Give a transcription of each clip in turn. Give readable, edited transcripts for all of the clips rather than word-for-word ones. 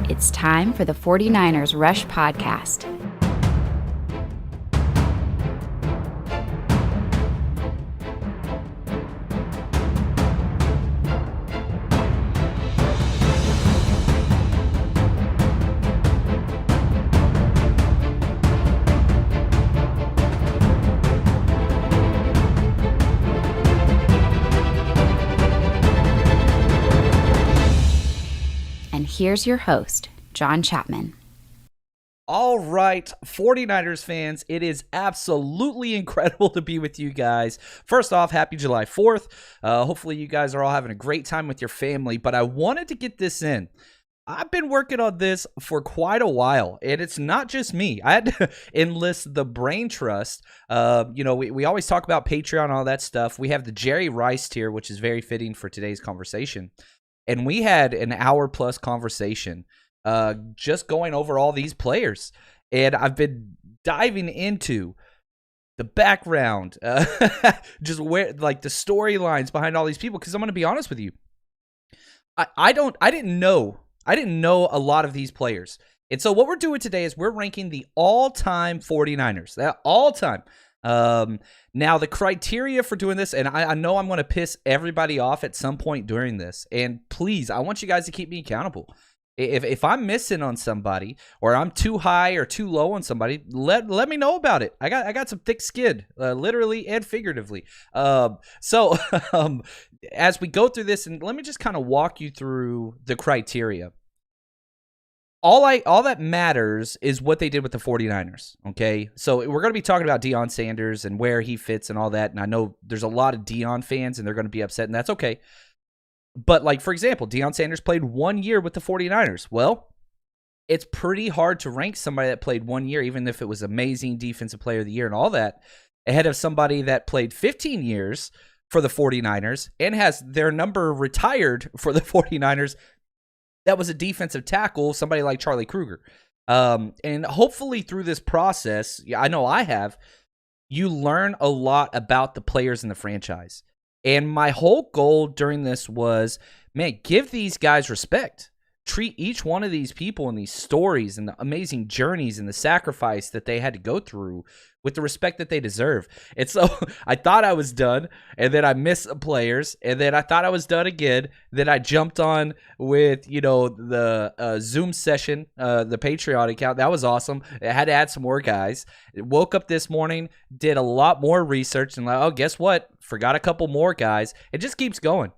It's time for the 49ers Rush Podcast. And here's your host, John Chapman. All right, 49ers fans, it is absolutely incredible to be with you guys. First off, happy July 4th. Hopefully you guys are all having a great time with your family, but I wanted to get this in. I've been working on this for quite a while, and it's not just me. I had to enlist the brain trust. We always talk about Patreon and all that stuff. We have the Jerry Rice tier, which is very fitting for today's conversation. And we had an hour-plus conversation just going over all these players. And I've been diving into the background, just where, like, the storylines behind all these people. Because I'm going to be honest with you, I didn't know a lot of these players. And so what we're doing today is we're ranking the all-time 49ers. That all-time. Now the criteria for doing this, and I know I'm going to piss everybody off at some point during this, and please, I want you guys to keep me accountable. If I'm missing on somebody, or I'm too high or too low on somebody, let me know about it. I got some thick skin, literally and figuratively. So as we go through this, and let me just kind of walk you through the criteria. All that matters is what they did with the 49ers, okay? So we're going to be talking about Deion Sanders and where he fits and all that, and I know there's a lot of Deion fans, and they're going to be upset, and that's okay. But, like, for example, Deion Sanders played 1 year with the 49ers. Well, it's pretty hard to rank somebody that played 1 year, even if it was amazing defensive player of the year and all that, ahead of somebody that played 15 years for the 49ers and has their number retired for the 49ers. That was a defensive tackle, somebody like Charlie Kruger. And hopefully through this process, I know I have, you learn a lot about the players in the franchise. And my whole goal during this was, man, give these guys respect. Treat each one of these people and these stories and the amazing journeys and the sacrifice that they had to go through with the respect that they deserve. And so I thought I was done, and then I missed players, and then I thought I was done again. Then I jumped on with, the Zoom session, the Patreon account. That was awesome. I had to add some more guys. Woke up this morning, did a lot more research, and guess what? Forgot a couple more guys. It just keeps going.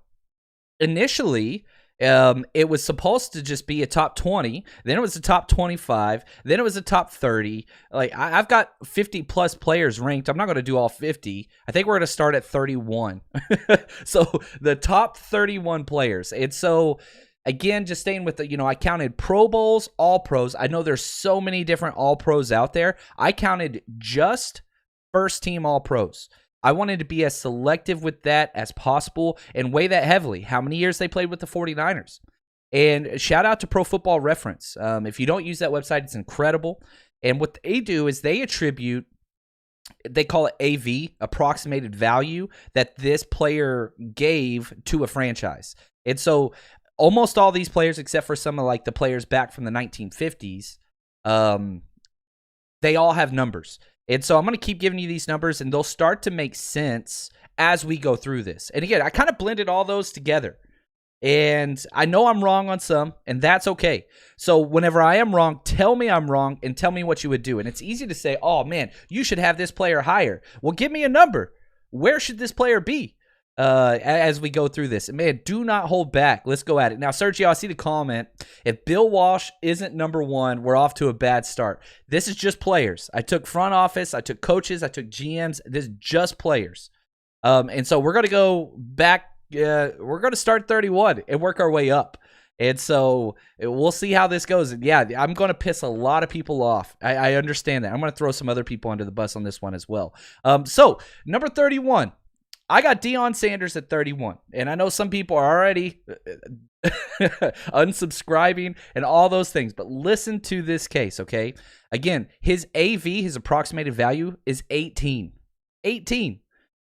Initially, it was supposed to just be a top 20. Then it was a top 25. Then it was a top 30. Like, I've got 50 plus players ranked. I'm not going to do all 50. I think we're going to start at 31. So the top 31 players. And so again, just staying with I counted Pro Bowls, All Pros. I know there's so many different All Pros out there. I counted just first team All Pros. I wanted to be as selective with that as possible and weigh that heavily. How many years they played with the 49ers. And shout out to Pro Football Reference. If you don't use that website, it's incredible. And what they do is they attribute, they call it AV, approximated value, that this player gave to a franchise. And so almost all these players, except for some of like the players back from the 1950s, they all have numbers. And so I'm going to keep giving you these numbers, and they'll start to make sense as we go through this. And again, I kind of blended all those together. And I know I'm wrong on some, and that's okay. So whenever I am wrong, tell me I'm wrong and tell me what you would do. And it's easy to say, oh, man, you should have this player higher. Well, give me a number. Where should this player be as we go through this? And, man, do not hold back. Let's go at it. Now, Sergio, I see the comment. If Bill Walsh isn't number one, we're off to a bad start. This is just players. I took front office. I took coaches. I took GMs. This is just players. And so we're going to go back. We're going to start 31 and work our way up. And so we'll see how this goes. And yeah, I'm going to piss a lot of people off. I understand that. I'm going to throw some other people under the bus on this one as well. So number 31. I got Deion Sanders at 31, and I know some people are already unsubscribing and all those things, but listen to this case, okay? Again, his AV, his approximated value, is 18. 18.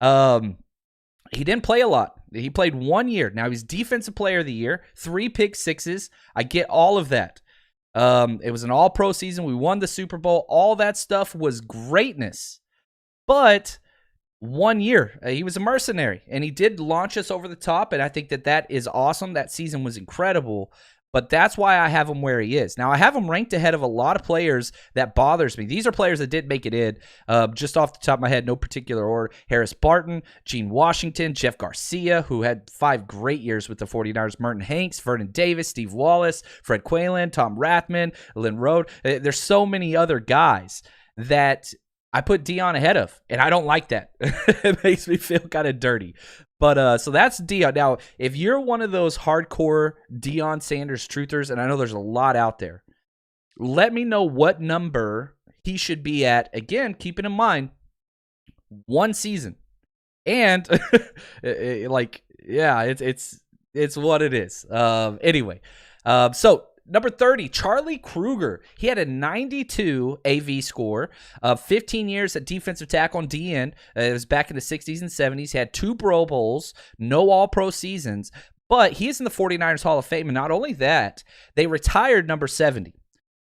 He didn't play a lot. He played 1 year. Now, he's Defensive Player of the Year, 3 pick sixes. I get all of that. It was an all-pro season. We won the Super Bowl. All that stuff was greatness. But 1 year, he was a mercenary, and he did launch us over the top, and I think that is awesome. That season was incredible, but that's why I have him where he is. Now, I have him ranked ahead of a lot of players that bothers me. These are players that did make it in. Just off the top of my head, no particular order. Harris Barton, Gene Washington, Jeff Garcia, who had 5 great years with the 49ers, Merton Hanks, Vernon Davis, Steve Wallace, Fred Quaylen, Tom Rathman, Lynn Rode. There's so many other guys that I put Deion ahead of, and I don't like that. It makes me feel kind of dirty. But so that's Deion. Now, if you're one of those hardcore Deion Sanders truthers, and I know there's a lot out there, let me know what number he should be at. Again, keeping in mind, 1 season. And it's what it is. Anyway, so number 30, Charlie Kruger. He had a 92 AV score, 15 years at defensive tackle on DN. It was back in the 60s and 70s. He had 2 Pro Bowls, no All-Pro seasons, but he is in the 49ers Hall of Fame. And not only that, they retired number 70.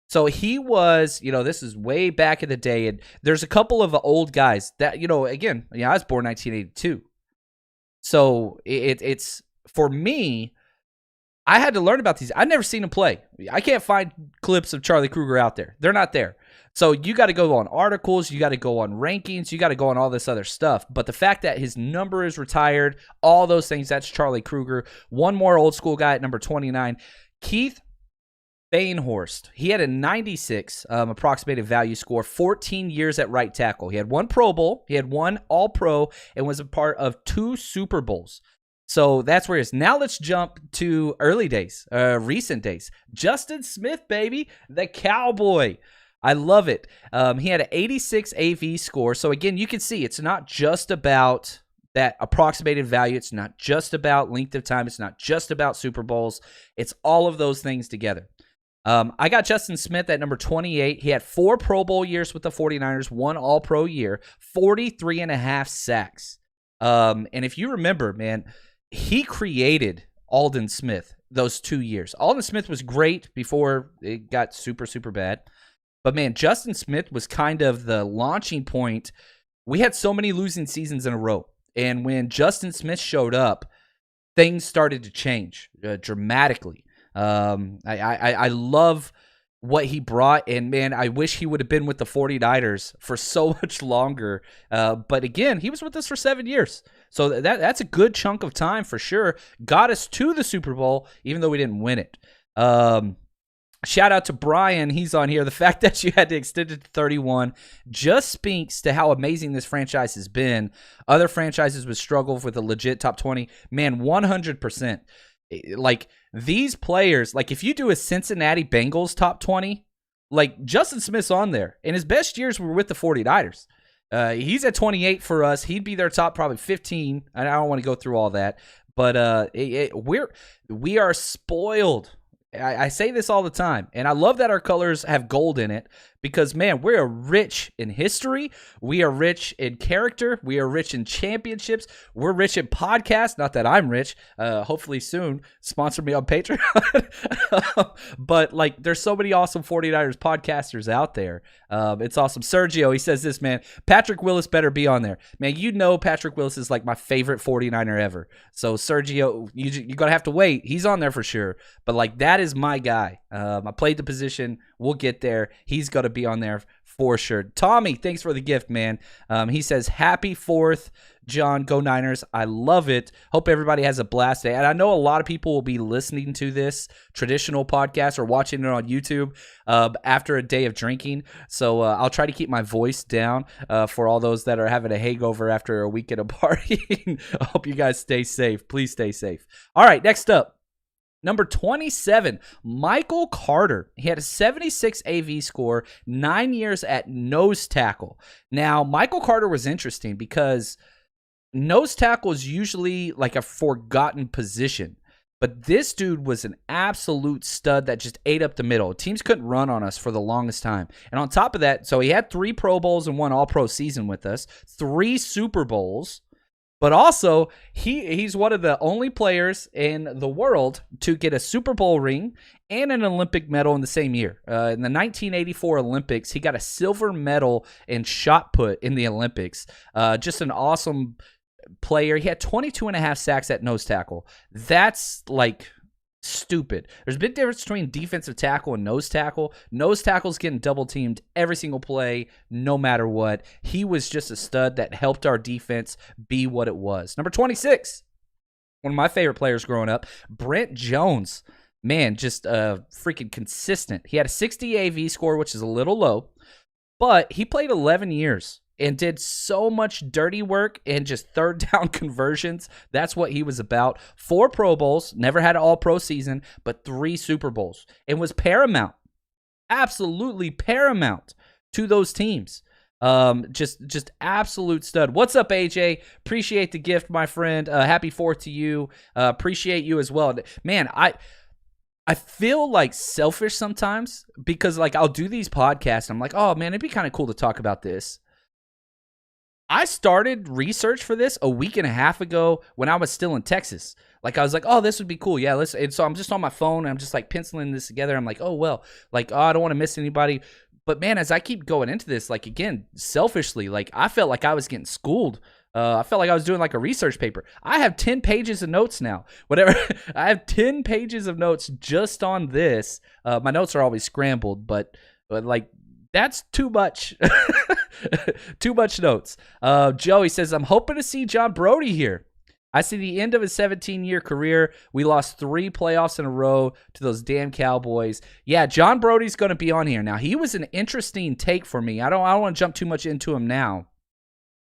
So he was, this is way back in the day, and there's a couple of old guys that, again, I was born 1982. So it's for me, I had to learn about these. I've never seen him play. I can't find clips of Charlie Kruger out there. They're not there. So you got to go on articles. You got to go on rankings. You got to go on all this other stuff. But the fact that his number is retired, all those things, that's Charlie Kruger. One more old school guy at number 29, Keith Bainhorst. He had a 96 approximated value score, 14 years at right tackle. He had 1 Pro Bowl. He had 1 All-Pro and was a part of 2 Super Bowls. So that's where it is. Now let's jump to early days, recent days. Justin Smith, baby, the Cowboy. I love it. He had an 86 AV score. So again, you can see it's not just about that approximated value. It's not just about length of time. It's not just about Super Bowls. It's all of those things together. I got Justin Smith at number 28. He had 4 Pro Bowl years with the 49ers, 1 All-Pro year, 43.5 sacks. And if you remember, man, he created Aldon Smith those 2 years. Aldon Smith was great before it got super, super bad. But, man, Justin Smith was kind of the launching point. We had so many losing seasons in a row. And when Justin Smith showed up, things started to change dramatically. I love what he brought, and man, I wish he would have been with the 49ers for so much longer. But again, he was with us for 7 years. So that's a good chunk of time for sure. Got us to the Super Bowl, even though we didn't win it. Shout out to Brian. He's on here. The fact that you had to extend it to 31 just speaks to how amazing this franchise has been. Other franchises would struggle with a legit top 20. Man, 100%. Like, these players, like, if you do a Cincinnati Bengals top 20, like, Justin Smith's on there. And his best years were with the 49ers. He's at 28 for us. He'd be their top probably 15. I don't want to go through all that. But we are spoiled. I say this all the time, and I love that our colors have gold in it because, man, we are rich in history. We are rich in character. We are rich in championships. We're rich in podcasts. Not that I'm rich. Hopefully soon. Sponsor me on Patreon. But, like, there's so many awesome 49ers podcasters out there. It's awesome. Sergio, he says this, man. Patrick Willis better be on there. Man, you know Patrick Willis is, like, my favorite 49er ever. So, Sergio, you're going to have to wait. He's on there for sure. But, like, that is my guy. I played the position. We'll get there. He's going to be on there for sure. Tommy, thanks for the gift, man. He says, happy 4th, John. Go Niners. I love it. Hope everybody has a blast day. And I know a lot of people will be listening to this traditional podcast or watching it on YouTube after a day of drinking. So I'll try to keep my voice down for all those that are having a hangover after a weekend of partying. I hope you guys stay safe. Please stay safe. All right, next up. Number 27, Michael Carter. He had a 76 AV score, 9 years at nose tackle. Now, Michael Carter was interesting because nose tackle is usually like a forgotten position. But this dude was an absolute stud that just ate up the middle. Teams couldn't run on us for the longest time. And on top of that, so he had 3 Pro Bowls and 1 All-Pro season with us, 3 Super Bowls. But also, he's one of the only players in the world to get a Super Bowl ring and an Olympic medal in the same year. In the 1984 Olympics, he got a silver medal in shot put in the Olympics. Just an awesome player. He had 22 and a half sacks at nose tackle. That's like stupid. There's a big difference between defensive tackle and nose tackle. Nose tackle's getting double teamed every single play, no matter what. He was just a stud that helped our defense be what it was. Number 26, one of my favorite players growing up, Brent Jones. Man, just freaking consistent. He had a 60 AV score, which is a little low, but he played 11 years. And did so much dirty work and just third down conversions. That's what he was about. 4 Pro Bowls, never had an all-pro season, but 3 Super Bowls. And was paramount, absolutely paramount to those teams. Just absolute stud. What's up, AJ? Appreciate the gift, my friend. Happy 4th to you. Appreciate you as well. Man, I feel like selfish sometimes because like I'll do these podcasts and I'm like, oh man, it'd be kind of cool to talk about this. I started research for this a week and a half ago when I was still in Texas. Like, I was like, oh, this would be cool. Yeah, let's. And so I'm just on my phone. And I'm just, like, penciling this together. I'm like, oh, well, like, oh, I don't want to miss anybody. But, man, as I keep going into this, like, again, selfishly, like, I felt like I was getting schooled. I felt like I was doing, like, a research paper. I have 10 pages of notes now. Whatever. I have 10 pages of notes just on this. My notes are always scrambled, but like, that's too much. Too much notes. Joey says, I'm hoping to see John Brodie here. I see the end of his 17-year career. We lost 3 playoffs in a row to those damn Cowboys. Yeah, John Brodie's going to be on here. Now, he was an interesting take for me. I don't want to jump too much into him now.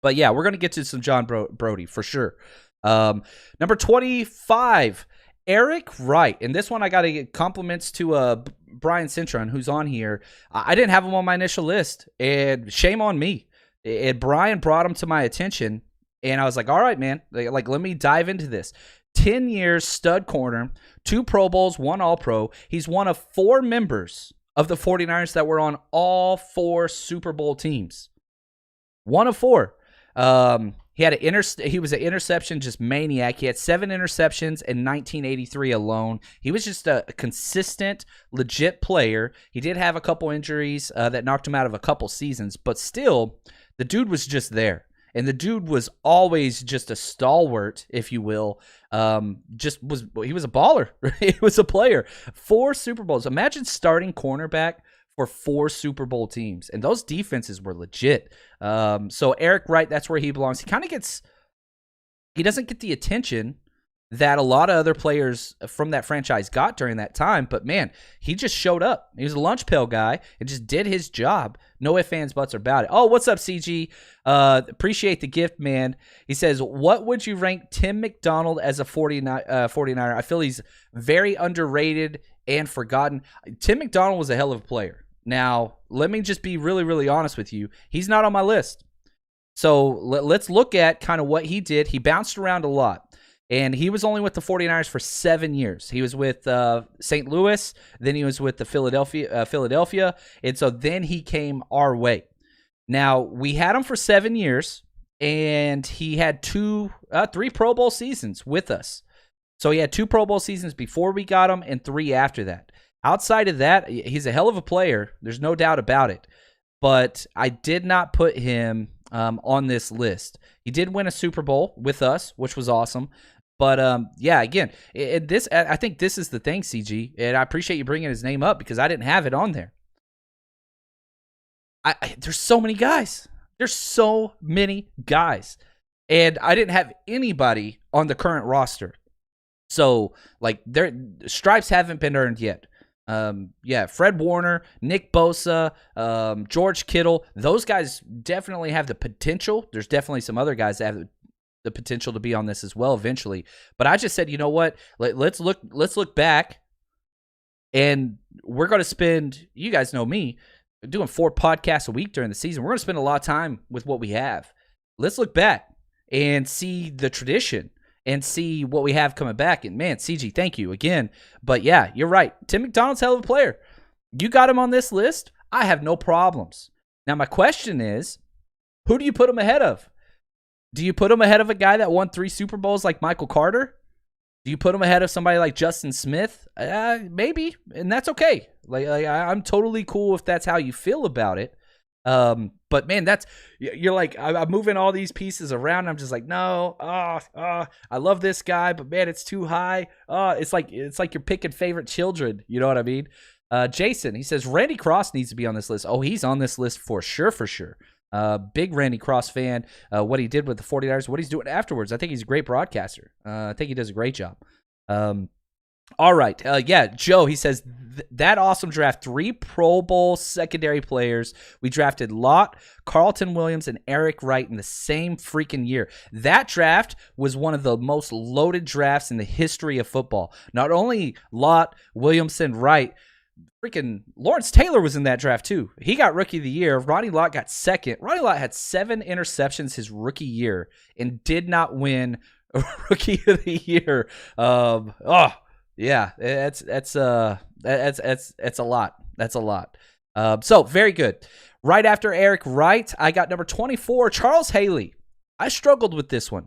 But, yeah, we're going to get to some John Brodie for sure. Number 25, Eric Wright. And this one I got to get compliments to Brian Cintron, who's on here. I didn't have him on my initial list, and shame on me. And Brian brought him to my attention, and I was like, all right, man, like let me dive into this. 10 years, stud corner, 2 Pro Bowls, 1 All-Pro. He's one of 4 members of the 49ers that were on all 4 Super Bowl teams. 1 of 4. He had he was an interception just maniac. He had 7 interceptions in 1983 alone. He was just a consistent, legit player. He did have a couple injuries that knocked him out of a couple seasons, but still, the dude was just there. And the dude was always just a stalwart, if you will. He was a baller. He was a player. 4 Super Bowls. Imagine starting cornerback for 4 Super Bowl teams, and those defenses were legit. So Eric Wright, that's where he belongs. He doesn't get the attention that a lot of other players from that franchise got during that time, but man, he just showed up. He was a lunch pail guy and just did his job. No ifs, ands, buts about it. Oh, what's up, CG? Appreciate the gift, man. He says, what would you rank Tim McDonald as a 49er? I feel he's very underrated and forgotten. Tim McDonald was a hell of a player. Now, let me just be really, really honest with you. He's not on my list. So let's look at kind of what he did. He bounced around a lot, and he was only with the 49ers for 7 years. He was with St. Louis, then he was with the Philadelphia, and so then he came our way. Now, we had him for 7 years, and he had 3 Pro Bowl seasons with us. So he had 2 Pro Bowl seasons before we got him and 3 after that. Outside of that, he's a hell of a player. There's no doubt about it. But I did not put him on this list. He did win a Super Bowl with us, which was awesome. But, yeah, again, I think this is the thing, CG, and I appreciate you bringing his name up because I didn't have it on there. There's so many guys. There's so many guys. And I didn't have anybody on the current roster. So, like, their stripes haven't been earned yet. Fred Warner, Nick Bosa, George Kittle, those guys definitely have the potential. There's definitely some other guys that have the potential to be on this as well eventually. But I just said, you know what? Let's look back, and we're going to spend, you guys know me, doing 4 podcasts a week during the season. We're going to spend a lot of time with what we have. Let's look back and see the tradition and see what we have coming back. And, man, CG, thank you again. But, yeah, you're right. Tim McDonald's hell of a player. You got him on this list, I have no problems. Now, my question is, who do you put him ahead of? Do you put him ahead of a guy that won 3 Super Bowls like Michael Carter? Do you put him ahead of somebody like Justin Smith? Maybe, and that's okay. I'm totally cool if that's how you feel about it. But man, you're like, I'm moving all these pieces around. I'm just like, no, I love this guy, but man, it's too high. It's like you're picking favorite children. You know what I mean? Jason, he says Randy Cross needs to be on this list. Oh, he's on this list for sure. Big Randy Cross fan. What he did with the 49ers, what he's doing afterwards. I think he's a great broadcaster. I think he does a great job. All right. Yeah, Joe, he says that awesome draft. 3 Pro Bowl secondary players. We drafted Lott, Carlton Williams, and Eric Wright in the same freaking year. That draft was one of the most loaded drafts in the history of football. Not only Lott, Williamson, Wright, freaking Lawrence Taylor was in that draft too. He got Rookie of the Year. Ronnie Lott got second. Ronnie Lott had 7 interceptions his rookie year and did not win Rookie of the Year. Yeah, that's a lot. That's a lot. So very good. Right after Eric Wright, I got number 24, Charles Haley. I struggled with this one.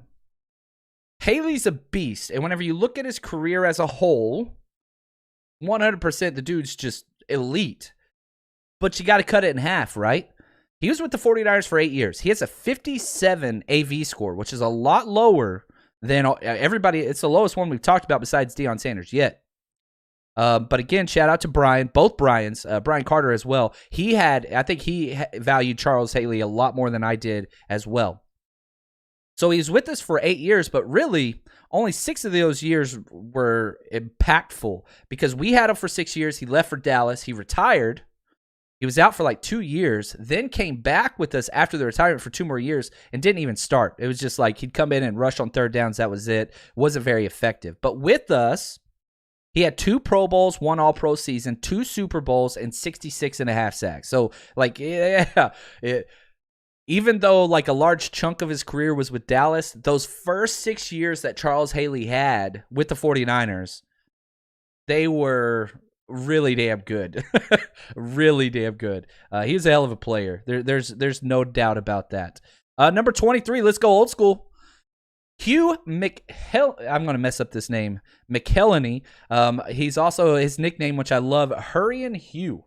Haley's a beast, and whenever you look at his career as a whole, 100% the dude's just elite. But you got to cut it in half, right? He was with the 49ers for 8 years. He has a 57 AV score, which is a lot lower than everybody. It's the lowest one we've talked about besides Deion Sanders yet. But again, shout out to Brian, both Brians, Brian Carter as well. I think he valued Charles Haley a lot more than I did as well. So he's with us for 8 years, but really only 6 of those years were impactful because we had him for 6 years. He left for Dallas. He retired. He was out for like 2 years, then came back with us after the retirement for 2 more years and didn't even start. It was just like he'd come in and rush on third downs. That was it. Wasn't very effective. But with us, he had 2 Pro Bowls, 1 All-Pro season, 2 Super Bowls, and 66.5 sacks. So, like, even though like a large chunk of his career was with Dallas, those first 6 years that Charles Haley had with the 49ers, they were really damn good. Really damn good. He was a hell of a player. There's no doubt about that. Number 23, let's go old school. Hugh I'm going to mess up this name. McElhenny. He's also his nickname, which I love, Hurryin' Hugh.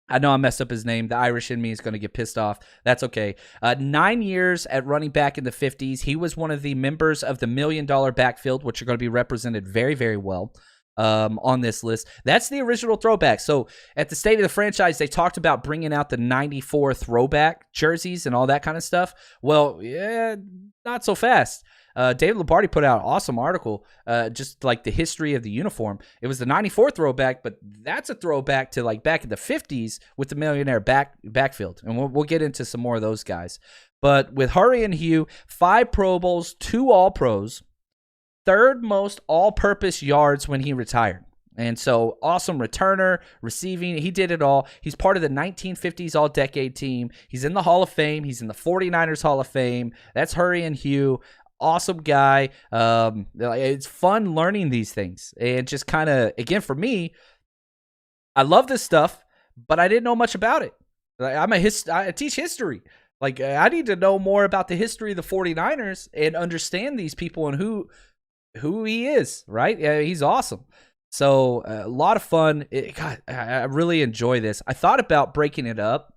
I know I messed up his name. The Irish in me is going to get pissed off. That's okay. 9 years at running back in the 50s. He was one of the members of the $1 Million backfield, which are going to be represented very, very well on this list. That's the original throwback. So at the State of the Franchise, they talked about bringing out the 94 throwback jerseys and all that kind of stuff. Well, yeah, not so fast. David Lombardi put out an awesome article, just like the history of the uniform. It was the 94 throwback, but that's a throwback to like back in the 50s with the millionaire backfield. And we'll get into some more of those guys. But with Hurryin' Hugh, 5 Pro Bowls, 2 All-Pros, 3rd most all-purpose yards when he retired. And so, awesome returner, receiving. He did it all. He's part of the 1950s All-Decade team. He's in the Hall of Fame. He's in the 49ers Hall of Fame. That's Hurryin' Hugh. Awesome guy. It's fun learning these things. And just kind of, again, for me, I love this stuff, but I didn't know much about it. I teach history. Like, I need to know more about the history of the 49ers and understand these people and who he is, right? He's awesome. So a lot of fun. God, I really enjoy this. I thought about breaking it up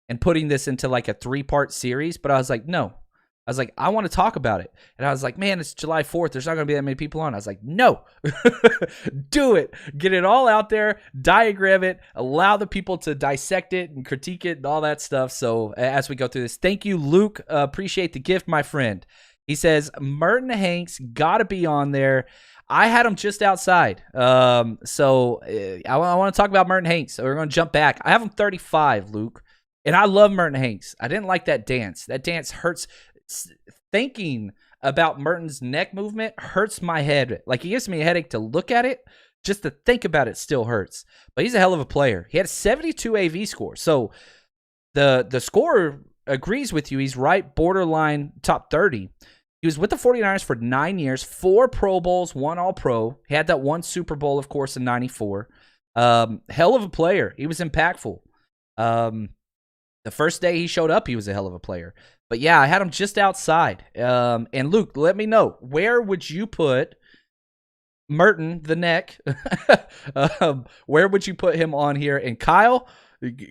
and putting this into like a 3-part series, but I was like, no. I was like, I want to talk about it. And I was like, man, it's July 4th. There's not going to be that many people on. I was like, no. Do it. Get it all out there. Diagram it. Allow the people to dissect it and critique it and all that stuff. So as we go through this, thank you, Luke. Appreciate the gift, my friend. He says, Merton Hanks got to be on there. I had him just outside. So I want to talk about Merton Hanks. So we're going to jump back. I have him 35, Luke. And I love Merton Hanks. I didn't like that dance. That dance hurts. Thinking about Merton's neck movement hurts my head. Like, it gives me a headache to look at it. Just to think about it still hurts. But he's a hell of a player. He had a 72 AV score. So the score agrees with you. He's right borderline top 30. He was with the 49ers for 9 years, 4 Pro Bowls, 1 All-Pro. He had that 1 Super Bowl, of course, in 94. Hell of a player. He was impactful. The first day he showed up, he was a hell of a player. But yeah, I had him just outside. And Luke, let me know, where would you put Merton, the neck? Where would you put him on here? And Kyle,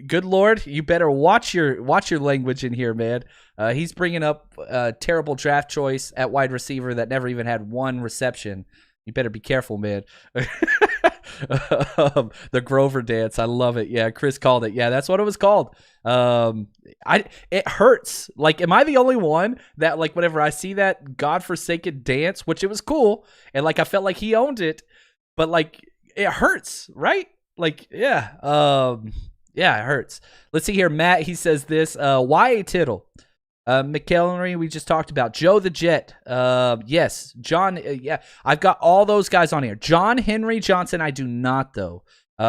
good Lord, you better watch your language in here, man. He's bringing up a terrible draft choice at wide receiver that never even had one reception. You better be careful, man. The Grover dance, I love it. Yeah, Chris called it. Yeah, that's what it was called. It hurts. Like, am I the only one that, like, whenever I see that godforsaken dance, which it was cool, and like I felt like he owned it, but like it hurts, right? Like, yeah, it hurts. Let's see here, Matt. He says this. Why a Tittle? McElhenny, we just talked about. Joe the Jet. Yes. John, yeah. I've got all those guys on here. John Henry Johnson, I do not, though.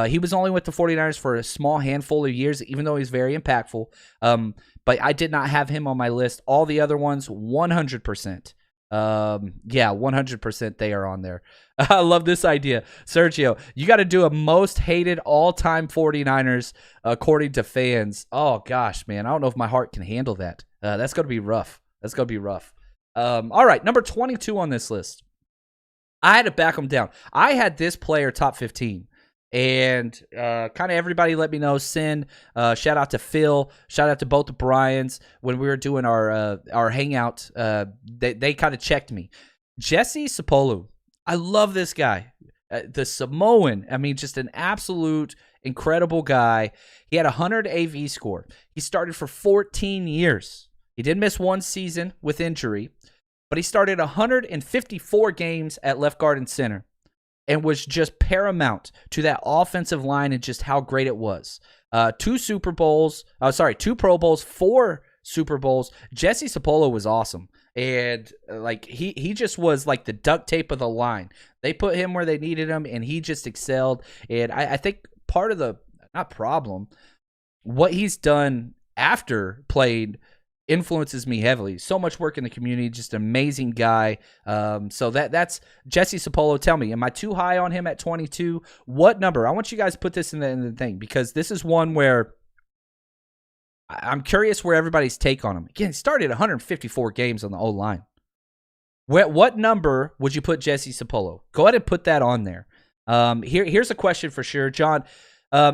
He was only with the 49ers for a small handful of years, even though he's very impactful. But I did not have him on my list. All the other ones, 100%. Yeah, 100% they are on there. I love this idea. Sergio, you got to do a most hated all-time 49ers according to fans. Oh, gosh, man. I don't know if my heart can handle that. That's going to be rough. All right, number 22 on this list. I had to back him down. I had this player top 15. And kind of everybody let me know. Sin, shout out to Phil, shout out to both the Bryans. When we were doing our hangout, they kind of checked me. Jesse Sapolu, I love this guy. The Samoan, I mean, just an absolute incredible guy. He had a 100 AV score. He started for 14 years. He did miss one season with injury, but he started 154 games at left guard and center, and was just paramount to that offensive line and just how great it was. 2 Pro Bowls, 4 Super Bowls. Jesse Sapolu was awesome. And like he just was like the duct tape of the line. They put him where they needed him, and he just excelled. And I think part of the, not problem, what he's done after played influences me heavily. So much work in the community, just an amazing guy. So that's Jesse Sapolu. Tell me, am I too high on him at 22? What number? I want you guys to put this in the thing, because this is one where I'm curious where everybody's take on him. Again, he started 154 games on the O-line. What number would you put Jesse Sapolu? Go ahead and put that on there. Here's a question for sure, John.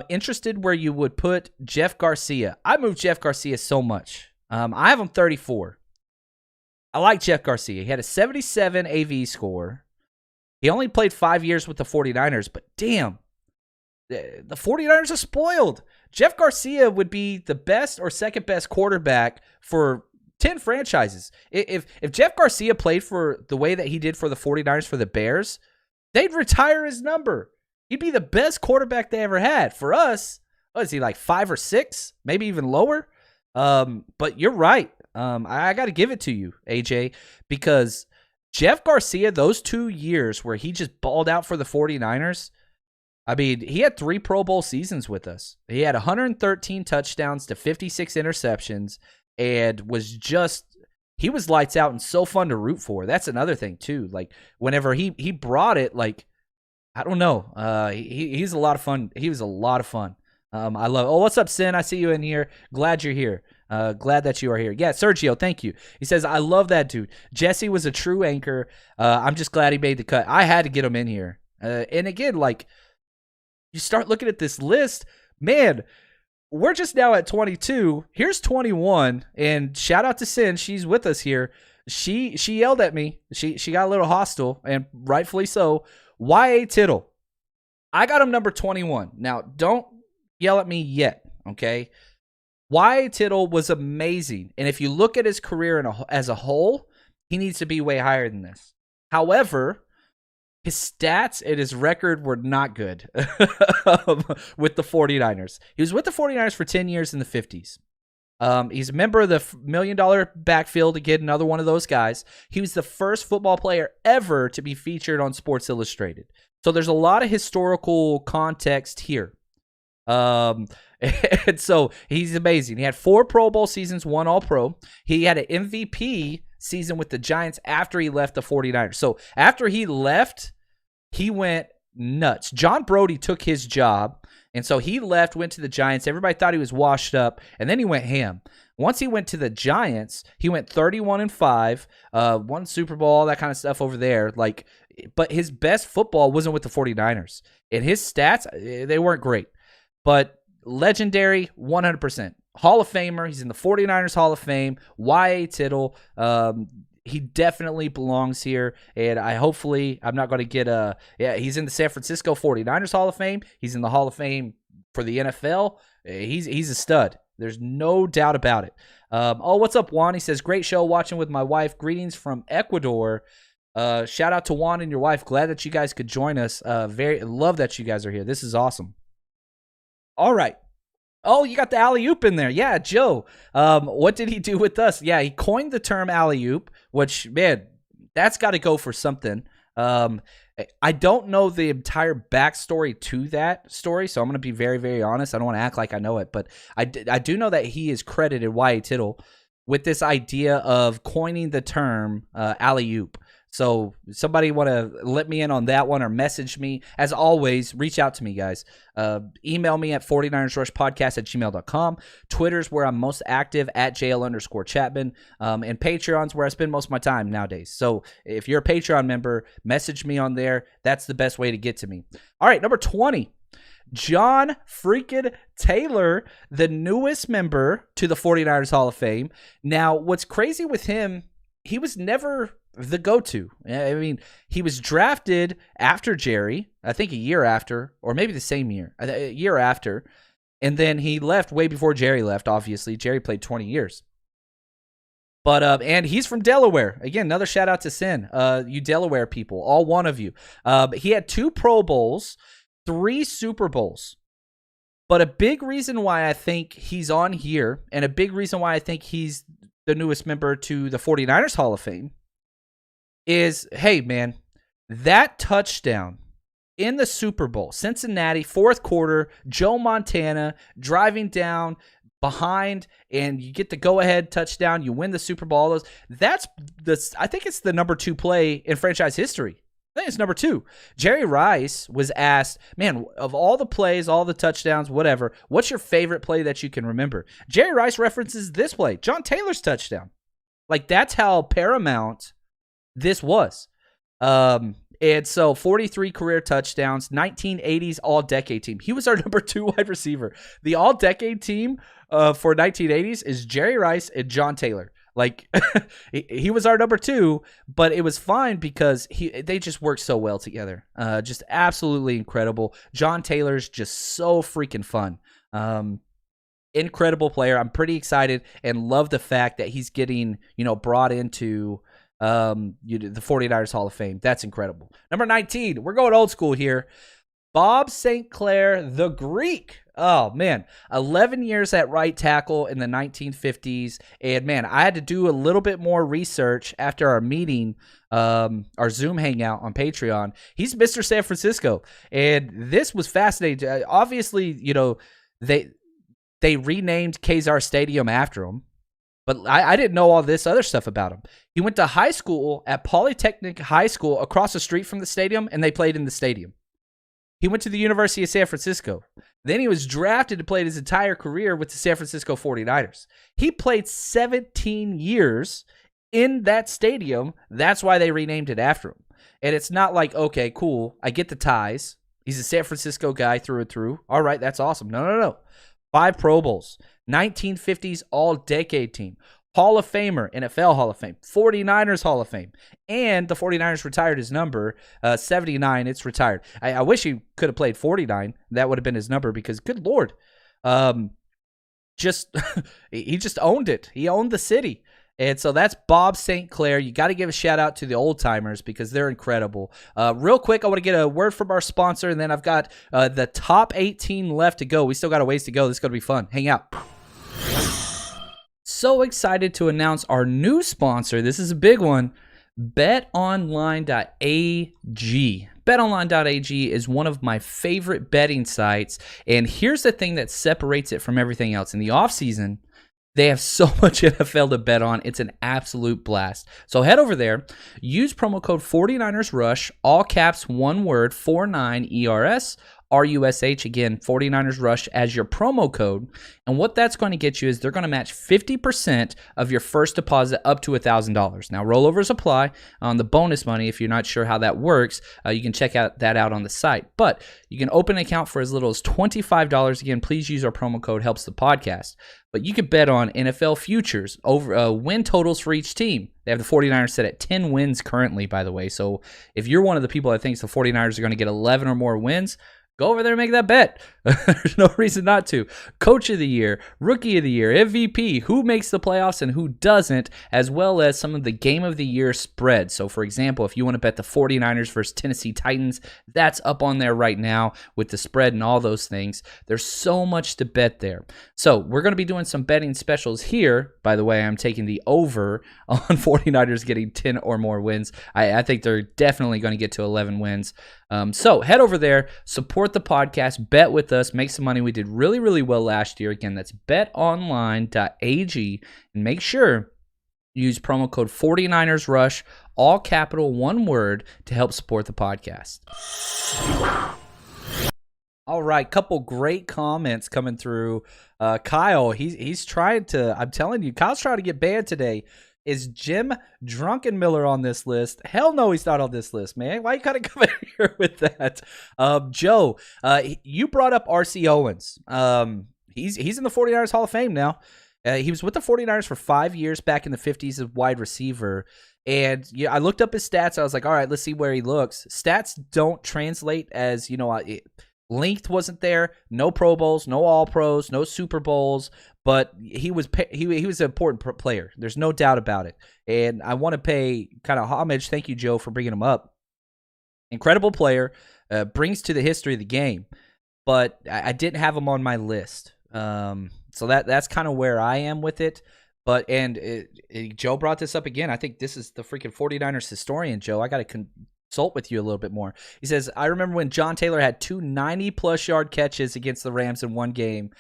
Interested where you would put Jeff Garcia. I moved Jeff Garcia so much. I have him 34. I like Jeff Garcia. He had a 77 AV score. He only played 5 years with the 49ers, but damn, the 49ers are spoiled. Jeff Garcia would be the best or second best quarterback for 10 franchises. If Jeff Garcia played for the way that he did for the 49ers for the Bears, they'd retire his number. He'd be the best quarterback they ever had. For us, what is he, like 5 or 6? Maybe even lower? But you're right. I got to give it to you, AJ, because Jeff Garcia, those 2 years where he just balled out for the 49ers, I mean, he had 3 Pro Bowl seasons with us. He had 113 touchdowns to 56 interceptions, and he was lights out and so fun to root for. That's another thing too. Like, whenever he brought it, like, I don't know. He's a lot of fun. He was a lot of fun. I love it. Oh, what's up, Sin? I see you in here. Glad you're here. Glad that you are here. Yeah, Sergio, thank you. He says, I love that dude. Jesse was a true anchor. I'm just glad he made the cut. I had to get him in here. And again, like, you start looking at this list, man, we're just now at 22. Here's 21. And shout out to Sin. She's with us here. She yelled at me. She got a little hostile, and rightfully so. Why a Tittle? I got him number 21. Now, don't yell at me yet, okay? Why Tittle was amazing. And if you look at his career as a whole, he needs to be way higher than this. However, his stats and his record were not good with the 49ers. He was with the 49ers for 10 years in the 50s. He's a member of the $1 million backfield, again, another one of those guys. He was the first football player ever to be featured on Sports Illustrated. So there's a lot of historical context here. And so he's amazing. He had 4 Pro Bowl seasons, 1 All-Pro. He had an MVP season with the Giants after he left the 49ers. So after he left, he went nuts. John Brodie took his job, And so he left, went to the Giants. Everybody thought he was washed up, and then he went ham. Once he went to the Giants, he went 31-5, won Super Bowl, all that kind of stuff over there. But his best football wasn't with the 49ers. And his stats, they weren't great. But legendary, 100%. Hall of Famer. He's in the 49ers Hall of Fame. Y.A. Tittle. He definitely belongs here, and I'm not going to get he's in the San Francisco 49ers Hall of Fame. He's in the Hall of Fame for the NFL. He's a stud. There's no doubt about it. What's up, Juan? He says, great show, watching with my wife. Greetings from Ecuador. Shout out to Juan and your wife. Glad that you guys could join us. Love that you guys are here. This is awesome. All right. Oh, you got the alley-oop in there. Yeah, Joe. What did he do with us? Yeah, he coined the term alley-oop, which, man, that's got to go for something. I don't know the entire backstory to that story, so I'm going to be very, very honest. I don't want to act like I know it, but I do know that he is credited, Y.A. Tittle, with this idea of coining the term alley-oop. So somebody want to let me in on that one or message me. As always, reach out to me, guys. Email me at 49ersrushpodcast@gmail.com. Twitter's where I'm most active, at JL_Chapman. And Patreon's where I spend most of my time nowadays. So if you're a Patreon member, message me on there. That's the best way to get to me. All right, number 20. John freaking Taylor, the newest member to the 49ers Hall of Fame. Now, what's crazy with him, he was never the go-to. I mean, he was drafted after Jerry, I think a year after, or maybe the same year, a year after, and then he left way before Jerry left, obviously. Jerry played 20 years. But and he's from Delaware. Again, another shout out to Sin. You Delaware people, all one of you. He had 2 Pro Bowls, 3 Super Bowls. But a big reason why I think he's on here, and a big reason why I think he's the newest member to the 49ers Hall of Fame, is, hey, man, that touchdown in the Super Bowl, Cincinnati, 4th quarter, Joe Montana driving down behind, and you get the go-ahead touchdown, you win the Super Bowl. I think it's the number 2 play in franchise history. I think it's number 2. Jerry Rice was asked, man, of all the plays, all the touchdowns, whatever, what's your favorite play that you can remember? Jerry Rice references this play, John Taylor's touchdown. That's how paramount this was. And so 43 career touchdowns, 1980s all-decade team. He was our number 2 wide receiver. The all-decade team for 1980s is Jerry Rice and John Taylor. He was our number 2, but it was fine because they just worked so well together. Just absolutely incredible. John Taylor's just so freaking fun. Incredible player. I'm pretty excited and love the fact that he's getting, brought into the 49ers Hall of Fame. That's incredible. Number 19, we're going old school here. Bob St. Clair, the Greek. Oh, man. 11 years at right tackle in the 1950s. And, man, I had to do a little bit more research after our meeting, our Zoom hangout on Patreon. He's Mr. San Francisco. And this was fascinating. Obviously, they renamed Kezar Stadium after him. But I didn't know all this other stuff about him. He went to high school at Polytechnic High School across the street from the stadium, and they played in the stadium. He went to the University of San Francisco. Then he was drafted to play his entire career with the San Francisco 49ers. He played 17 years in that stadium. That's why they renamed it after him. And it's not like, okay, cool, I get the ties. He's a San Francisco guy through and through. All right, that's awesome. No. 5 Pro Bowls. 1950s all-decade team. Hall of Famer, NFL Hall of Fame, 49ers Hall of Fame, and the 49ers retired his number, 79, it's retired. I wish he could have played 49. That would have been his number because, good Lord, he just owned it. He owned the city. And so that's Bob St. Clair. You got to give a shout-out to the old-timers because they're incredible. Real quick, I want to get a word from our sponsor, and then I've got the top 18 left to go. We still got a ways to go. This is going to be fun. Hang out. So excited to announce our new sponsor. This is a big one, betonline.ag. betonline.ag is one of my favorite betting sites, and here's the thing that separates it from everything else. In the offseason, they have so much NFL to bet on. It's an absolute blast. So head over there, use promo code 49ersRush, all caps, one word, 49ERS. RUSH. Again, 49ers Rush as your promo code. And what that's going to get you is they're going to match 50% of your first deposit up to $1,000. Now, rollovers apply on the bonus money. If you're not sure how that works, you can check that out on the site. But you can open an account for as little as $25. Again, please use our promo code, helps the podcast. But you could bet on NFL futures, over win totals for each team. They have the 49ers set at 10 wins currently, by the way. So if you're one of the people that thinks the 49ers are going to get 11 or more wins, go over there and make that bet. There's no reason not to. Coach of the Year, Rookie of the Year, MVP, who makes the playoffs and who doesn't, as well as some of the Game of the Year spreads. So, for example, if you want to bet the 49ers versus Tennessee Titans, that's up on there right now with the spread and all those things. There's so much to bet there. So, we're going to be doing some betting specials here. By the way, I'm taking the over on 49ers getting 10 or more wins. I think they're definitely going to get to 11 wins. So, head over there, support the podcast, bet with us, make some money. We did really, really well last year. Again, that's betonline.ag, and make sure you use promo code 49ers Rush, all capital, one word, to help support the podcast. All right, couple great comments coming through. Kyle, he's trying to, I'm telling you, Kyle's trying to get banned today. Is Jim Drunkenmiller on this list? Hell no, he's not on this list, man. Why you gotta come in here with that? Joe, you brought up R.C. Owens. He's in the 49ers Hall of Fame now. He was with the 49ers for 5 years back in the 50s as wide receiver. And yeah, I looked up his stats. I was like, all right, let's see where he looks. Stats don't translate as, length wasn't there, no Pro Bowls, no All Pros, no Super Bowls, but he was an important player. There's no doubt about it. And I want to pay kind of homage. Thank you, Joe, for bringing him up. Incredible player, brings to the history of the game, but I didn't have him on my list. So that's kind of where I am with it. But Joe brought this up again. I think this is the freaking 49ers historian, Joe. I got to consult with you a little bit more. He says, I remember when John Taylor had 2 90-plus yard catches against the Rams in one game.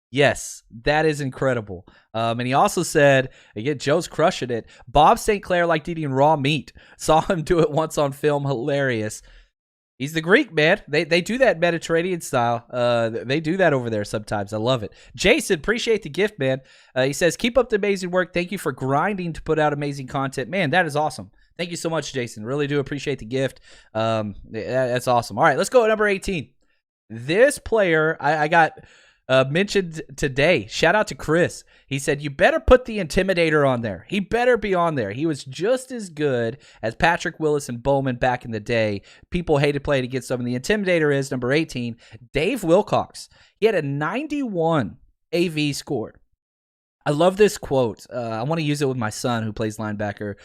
Yes, that is incredible. And he also said, again, Joe's crushing it. Bob St. Clair liked eating raw meat. Saw him do it once on film. Hilarious. He's the Greek, man. They do that Mediterranean style. They do that over there sometimes. I love it. Jason, appreciate the gift, man. He says, keep up the amazing work. Thank you for grinding to put out amazing content. Man, that is awesome. Thank you so much, Jason. Really do appreciate the gift. That's awesome. All right, let's go at number 18. This player I got mentioned today. Shout out to Chris. He said, you better put the Intimidator on there. He better be on there. He was just as good as Patrick Willis and Bowman back in the day. People hated playing against them. And the Intimidator is number 18, Dave Wilcox. He had a 91 AV score. I love this quote. I want to use it with my son who plays linebacker.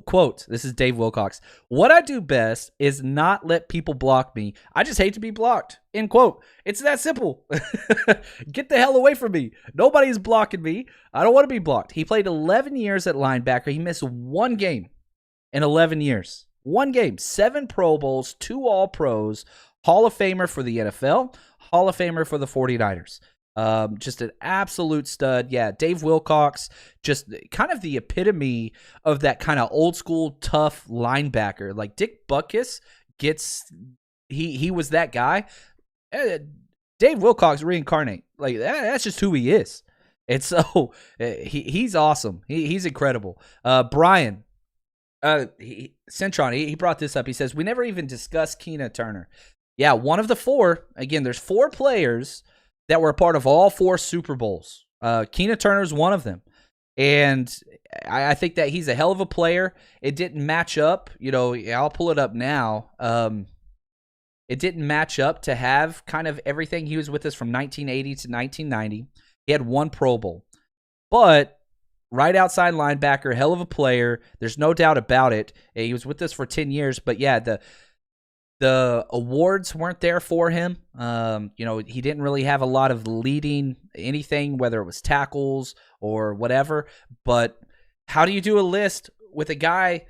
Quote, this is Dave Wilcox. What I do best is not let people block me. I just hate to be blocked. End quote. It's that simple. Get the hell away from me. Nobody's blocking me. I don't want to be blocked. He played 11 years at linebacker. He missed one game in 11 years. One game. 7 Pro Bowls, 2 All-Pros, Hall of Famer for the NFL, Hall of Famer for the 49ers. Just an absolute stud. Yeah, Dave Wilcox, just kind of the epitome of that kind of old school tough linebacker. Like Dick Butkus he was that guy. Dave Wilcox reincarnate. Like that's just who he is. And so he's awesome. He's incredible. Brian Centron, he brought this up. He says, we never even discussed Keena Turner. Yeah, one of the 4. Again, there's 4 players that were a part of all 4 Super Bowls. Keena Turner's one of them. And I think that he's a hell of a player. It didn't match up. I'll pull it up now. It didn't match up to have kind of everything. He was with us from 1980 to 1990. He had 1 Pro Bowl. But right outside linebacker, hell of a player. There's no doubt about it. He was with us for 10 years. But yeah, the awards weren't there for him. He didn't really have a lot of leading anything, whether it was tackles or whatever. But how do you do a list with a guy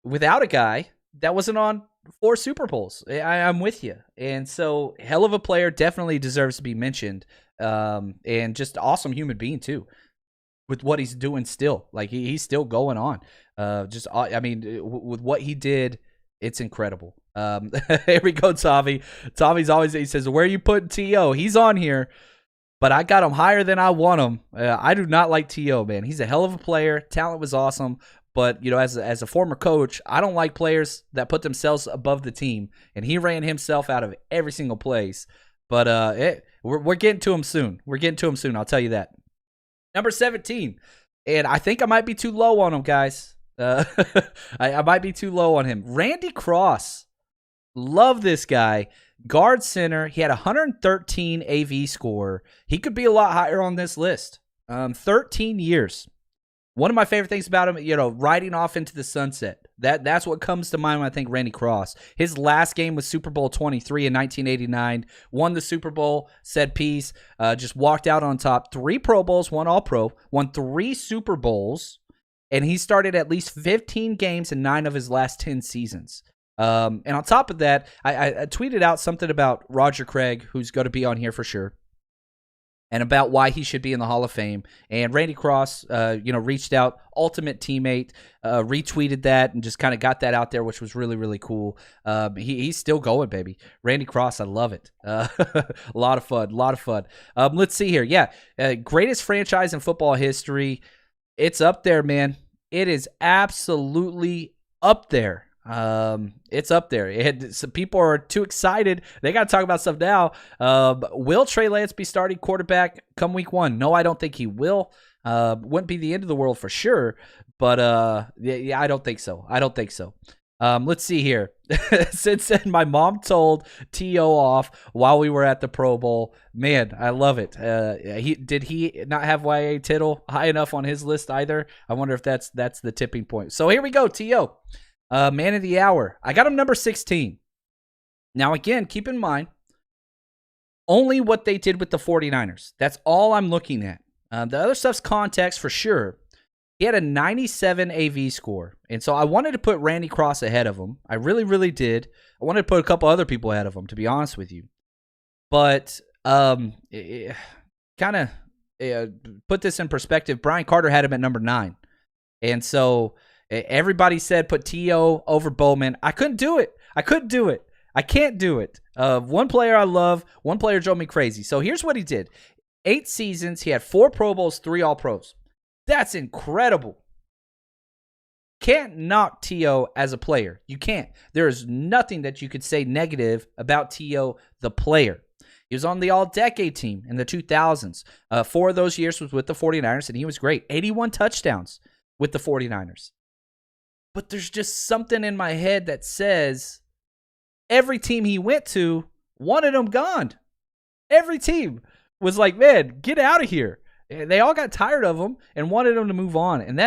without a guy that wasn't on 4 Super Bowls? I'm with you. And so hell of a player, definitely deserves to be mentioned. And just awesome human being too, with what he's doing still. Like he's still going on. With what he did, it's incredible. Here we go, Tommy. Tommy's always, he says, where you putting T.O.? He's on here, but I got him higher than I want him. I do not like T.O., man. He's a hell of a player. Talent was awesome. But, as a former coach, I don't like players that put themselves above the team. And he ran himself out of every single place. But we're getting to him soon. I'll tell you that. Number 17. And I think I might be too low on him, guys. I might be too low on him. Randy Cross. Love this guy. Guard center. He had 113 AV score. He could be a lot higher on this list. 13 years. One of my favorite things about him, riding off into the sunset. That's what comes to mind when I think Randy Cross. His last game was Super Bowl 23 in 1989. Won the Super Bowl, said peace, just walked out on top. 3 Pro Bowls, 1 All-Pro, won 3 Super Bowls, and he started at least 15 games in 9 of his last 10 seasons. And on top of that, I tweeted out something about Roger Craig, who's going to be on here for sure, and about why he should be in the Hall of Fame. And Randy Cross, reached out, ultimate teammate, retweeted that and just kind of got that out there, which was really, really cool. He's still going, baby. Randy Cross, I love it. A lot of fun. Let's see here. Yeah, greatest franchise in football history. It's up there, man. It is absolutely up there. It's up there. Some people are too excited. They got to talk about stuff now. Will Trey Lance be starting quarterback come week 1? No, I don't think he will. Wouldn't be the end of the world for sure. But yeah, I don't think so. Let's see here. Since then, my mom told T.O. off while we were at the Pro Bowl. Man, I love it. Did he not have Y.A. Tittle high enough on his list either? I wonder if that's the tipping point. So here we go, T.O. Man of the hour. I got him number 16. Now, again, keep in mind, only what they did with the 49ers. That's all I'm looking at. The other stuff's context for sure. He had a 97 AV score. And so I wanted to put Randy Cross ahead of him. I really, really did. I wanted to put a couple other people ahead of him, to be honest with you. But kind of put this in perspective. Brian Carter had him at number 9. And so everybody said put T.O. over Bowman. I couldn't do it. I can't do it. One player I love, one player drove me crazy. So here's what he did. 8 seasons. He had 4 Pro Bowls, 3 All-Pros. That's incredible. Can't knock T.O. as a player. You can't. There is nothing that you could say negative about T.O. the player. He was on the all-decade team in the 2000s. 4 of those years was with the 49ers, and he was great. 81 touchdowns with the 49ers. But there's just something in my head that says every team he went to wanted him gone. Every team was like, man, get out of here. They all got tired of him and wanted him to move on.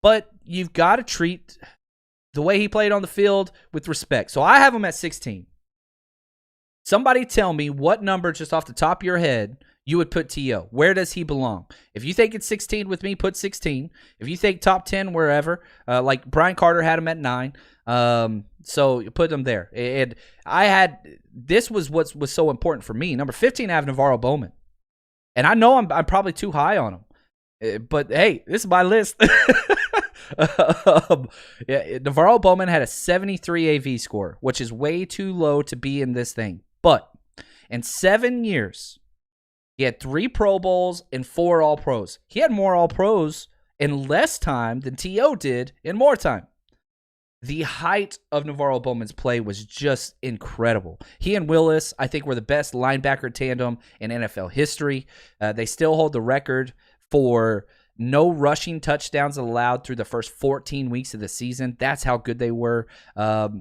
But you've got to treat the way he played on the field with respect. So I have him at 16. Somebody tell me what number, just off the top of your head, you would put T.O. Where does he belong? If you think it's 16 with me, put 16. If you think top 10, wherever, like Brian Carter had him at 9. So you put him there. And this was what was so important for me. Number 15, I have NaVorro Bowman. And I know I'm probably too high on him. But hey, this is my list. NaVorro Bowman had a 73 AV score, which is way too low to be in this thing. But in 7 years, he had 3 Pro Bowls and 4 All-Pros. He had more All-Pros in less time than T.O. did in more time. The height of NaVorro Bowman's play was just incredible. He and Willis, I think, were the best linebacker tandem in NFL history. They still hold the record for no rushing touchdowns allowed through the first 14 weeks of the season. That's how good they were.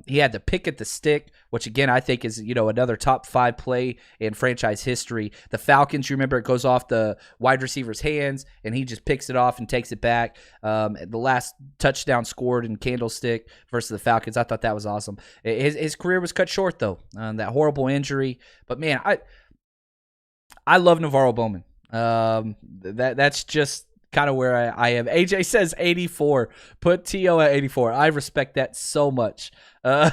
He had the pick at the stick, which again I think is another top 5 play in franchise history. The Falcons, you remember, it goes off the wide receiver's hands and he just picks it off and takes it back. The last touchdown scored in Candlestick versus the Falcons. I thought that was awesome. His career was cut short though, that horrible injury. But man, I love NaVorro Bowman. That's just kind of where I am. AJ says 84. Put T.O. at 84. I respect that so much. I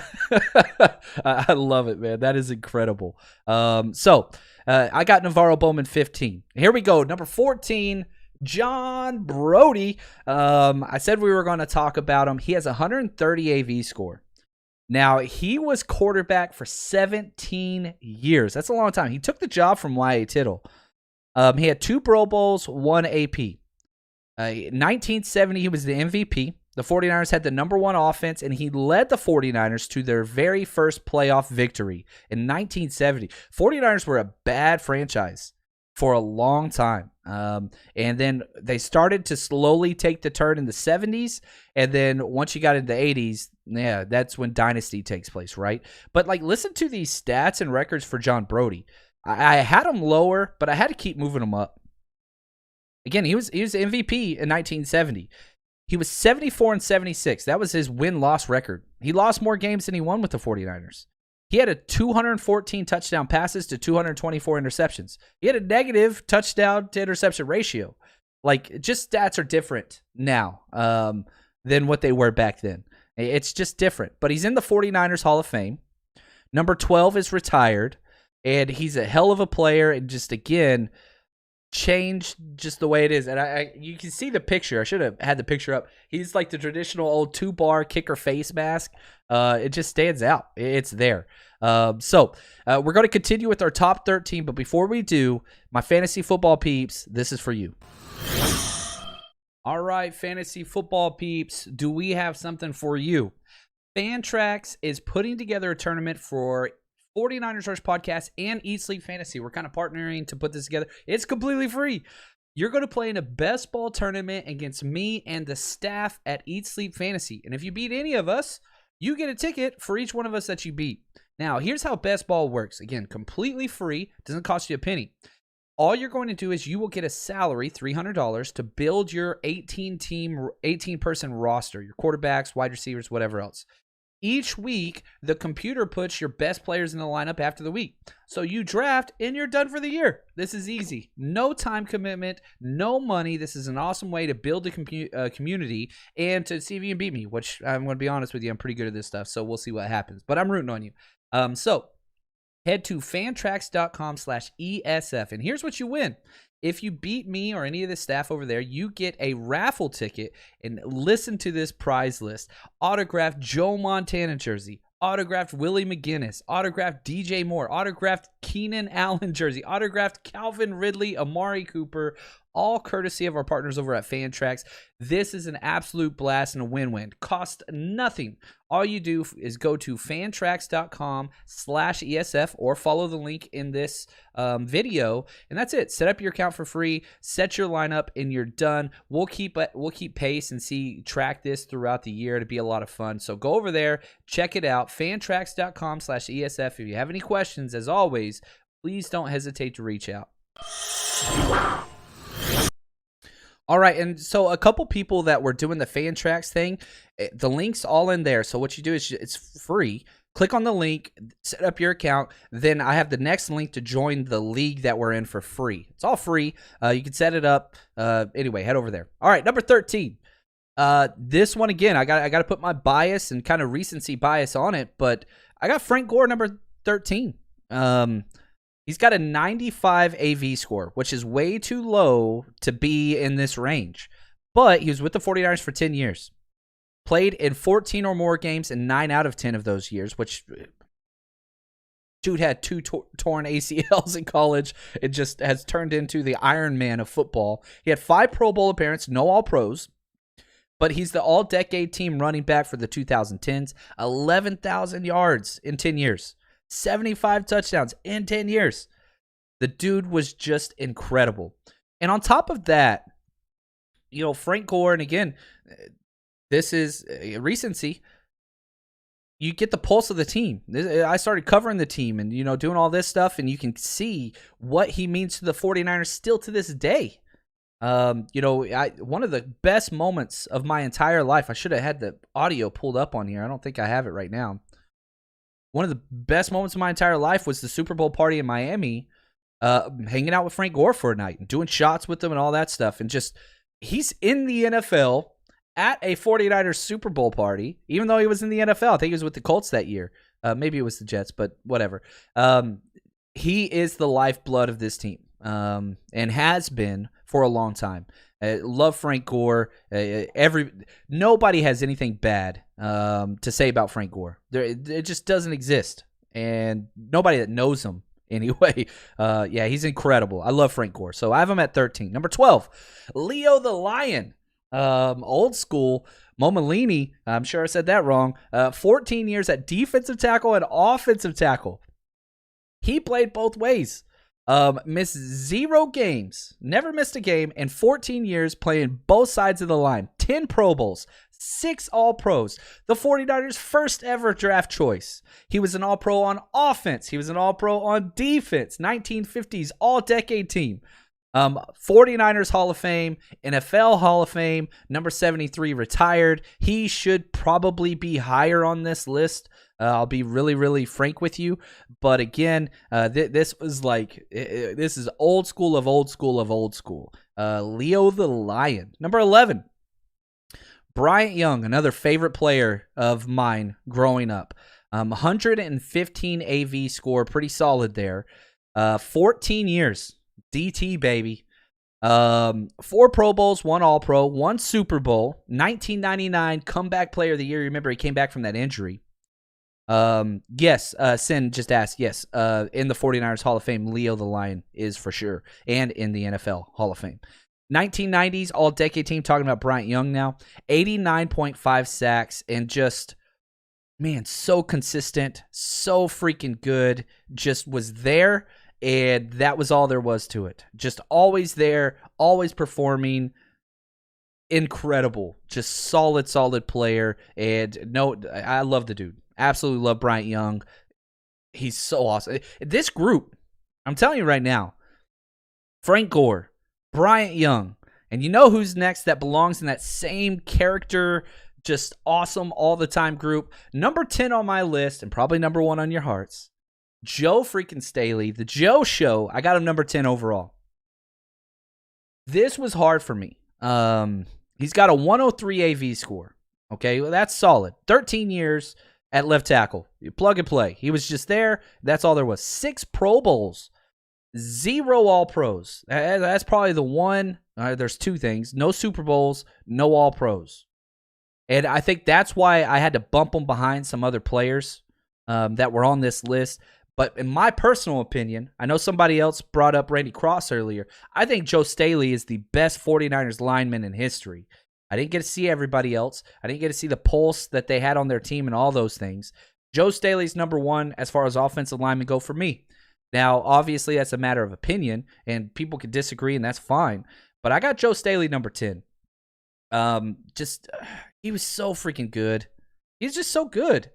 love it, man. That is incredible. So I got NaVorro Bowman 15. Here we go. Number 14, John Brodie. I said we were going to talk about him. He has a 130 AV score. Now, he was quarterback for 17 years. That's a long time. He took the job from Y.A. Tittle. He had 2 Pro Bowls, 1 AP. 1970, he was the MVP. The 49ers had the #1 offense, and he led the 49ers to their very first playoff victory in 1970. 49ers were a bad franchise for a long time. And then they started to slowly take the turn in the 70s. And then once you got into the 80s, yeah, that's when dynasty takes place, right? But like, listen to these stats and records for John Brodie. I had him lower, but I had to keep moving him up. Again, he was MVP in 1970. He was 74-76. That was his win-loss record. He lost more games than he won with the 49ers. He had a 214 touchdown passes to 224 interceptions. He had a negative touchdown to interception ratio. Like, just stats are different now than what they were back then. It's just different. But he's in the 49ers Hall of Fame. Number 12 is retired. And he's a hell of a player. And just, again, changed just the way it is. And you can see the picture. I should have had the picture up. He's like the traditional old 2-bar kicker face mask. It just stands out. It's there. So we're going to continue with our top 13. But before we do, my fantasy football peeps, this is for you. All right, fantasy football peeps, do we have something for you? Fantrax is putting together a tournament for 49ers Rush Podcast and Eat Sleep Fantasy. We're kind of partnering to put this together. It's completely free. You're going to play in a best ball tournament against me and the staff at Eat Sleep Fantasy. And if you beat any of us, you get a ticket for each one of us that you beat. Now, here's how best ball works. Again, completely free. Doesn't cost you a penny. All you're going to do is you will get a salary, $300, to build your 18-person roster, your quarterbacks, wide receivers, whatever else. Each week, the computer puts your best players in the lineup after the week. So you draft, and you're done for the year. This is easy. No time commitment, no money. This is an awesome way to build a community and to see if you can beat me, which I'm going to be honest with you, I'm pretty good at this stuff, so we'll see what happens. But I'm rooting on you. So head to fantrax.com/ESF, and here's what you win. If you beat me or any of the staff over there, you get a raffle ticket. And listen to this prize list. Autographed Joe Montana jersey. Autographed Willie McGinest. Autographed DJ Moore. Autographed Keenan Allen jersey. Autographed Calvin Ridley, Amari Cooper. All courtesy of our partners over at Fantrax. This is an absolute blast and a win-win. Cost nothing. All you do is go to fantrax.com/ESF or follow the link in this video, and that's it. Set up your account for free, set your lineup, and you're done. We'll keep pace and track this throughout the year to be a lot of fun. So go over there, check it out, fantrax.com/ESF. If you have any questions, as always, please don't hesitate to reach out. All right, and so a couple people that were doing the Fantrax thing, the link's all in there. So what you do is it's free. Click on the link, set up your account. Then I have the next link to join the league that we're in for free. It's all free. You can set it up. Anyway, head over there. All right, number 13. This one, again, I got to put my bias and kind of recency bias on it, but I got Frank Gore, number 13. He's got a 95 AV score, which is way too low to be in this range. But he was with the 49ers for 10 years. Played in 14 or more games in 9 out of 10 of those years, which dude had 2 torn ACLs in college. It just has turned into the Iron Man of football. He had 5 Pro Bowl appearances, no All-Pros. But he's the all-decade team running back for the 2010s. 11,000 yards in 10 years. 75 touchdowns in 10 years. The dude was just incredible. And on top of that, you know, Frank Gore, and again, this is recency. You get the pulse of the team. I started covering the team and, you know, doing all this stuff, and you can see what he means to the 49ers still to this day. You know, one of the best moments of my entire life, I should have had the audio pulled up on here. I don't think I have it right now. One of the best moments of my entire life was the Super Bowl party in Miami, hanging out with Frank Gore for a night and doing shots with him and all that stuff. And just, he's in the NFL at a 49ers Super Bowl party, even though he was in the NFL. I think he was with the Colts that year. Maybe it was the Jets, but whatever. He is the lifeblood of this team. and has been for a long time. Love Frank Gore. Nobody has anything bad to say about Frank Gore. It just doesn't exist, and nobody that knows him anyway. He's incredible. I love Frank Gore, so I have him at 13. Number 12, Leo the Lion. Old school. Nomellini, I'm sure I said that wrong. 14 years at defensive tackle and offensive tackle. He played both ways. Missed 0 games, never missed a game in 14 years playing both sides of the line. 10 Pro Bowls, 6 All-Pros. The 49ers' first ever draft choice. He was an All-Pro on offense. He was an All-Pro on defense. 1950s All-Decade team. 49ers Hall of Fame, NFL Hall of Fame, number 73 retired. He should probably be higher on this list. I'll be really, really frank with you. But again, this is old school of old school of old school. Leo the Lion. Number 11, Bryant Young, another favorite player of mine growing up. 115 AV score, pretty solid there. 14 years. DT, baby. 4 Pro Bowls, 1 All-Pro, 1 Super Bowl, 1999 Comeback Player of the Year. Remember, he came back from that injury. Yes, Sin just asked, yes, in the 49ers Hall of Fame, Leo the Lion is for sure, and in the NFL Hall of Fame. 1990s All-Decade team, talking about Bryant Young now, 89.5 sacks, and just, man, so consistent, so freaking good, just was there. And that was all there was to it. Just always there, always performing. Incredible. Just solid player. And no, I love the dude. Absolutely love Bryant Young. He's so awesome. This group, I'm telling you right now, Frank Gore, Bryant Young, and you know who's next that belongs in that same character, just awesome all the time group. Number 10 on my list, and probably number 1 on your hearts. Joe freaking Staley, the Joe Show. I got him number 10 overall. This was hard for me. He's got a 103 AV score. Okay, well, that's solid. 13 years at left tackle. You plug and play. He was just there. That's all there was. 6 Pro Bowls, 0 All-Pros. That's probably the one. There's 2 things. No Super Bowls, no All-Pros. And I think that's why I had to bump him behind some other players that were on this list. But in my personal opinion, I know somebody else brought up Randy Cross earlier. I think Joe Staley is the best 49ers lineman in history. I didn't get to see everybody else. I didn't get to see the pulse that they had on their team and all those things. Joe Staley's number 1 as far as offensive linemen go for me. Now, obviously, that's a matter of opinion, and people can disagree, and that's fine. But I got Joe Staley number 10. He was so freaking good. He's just so good.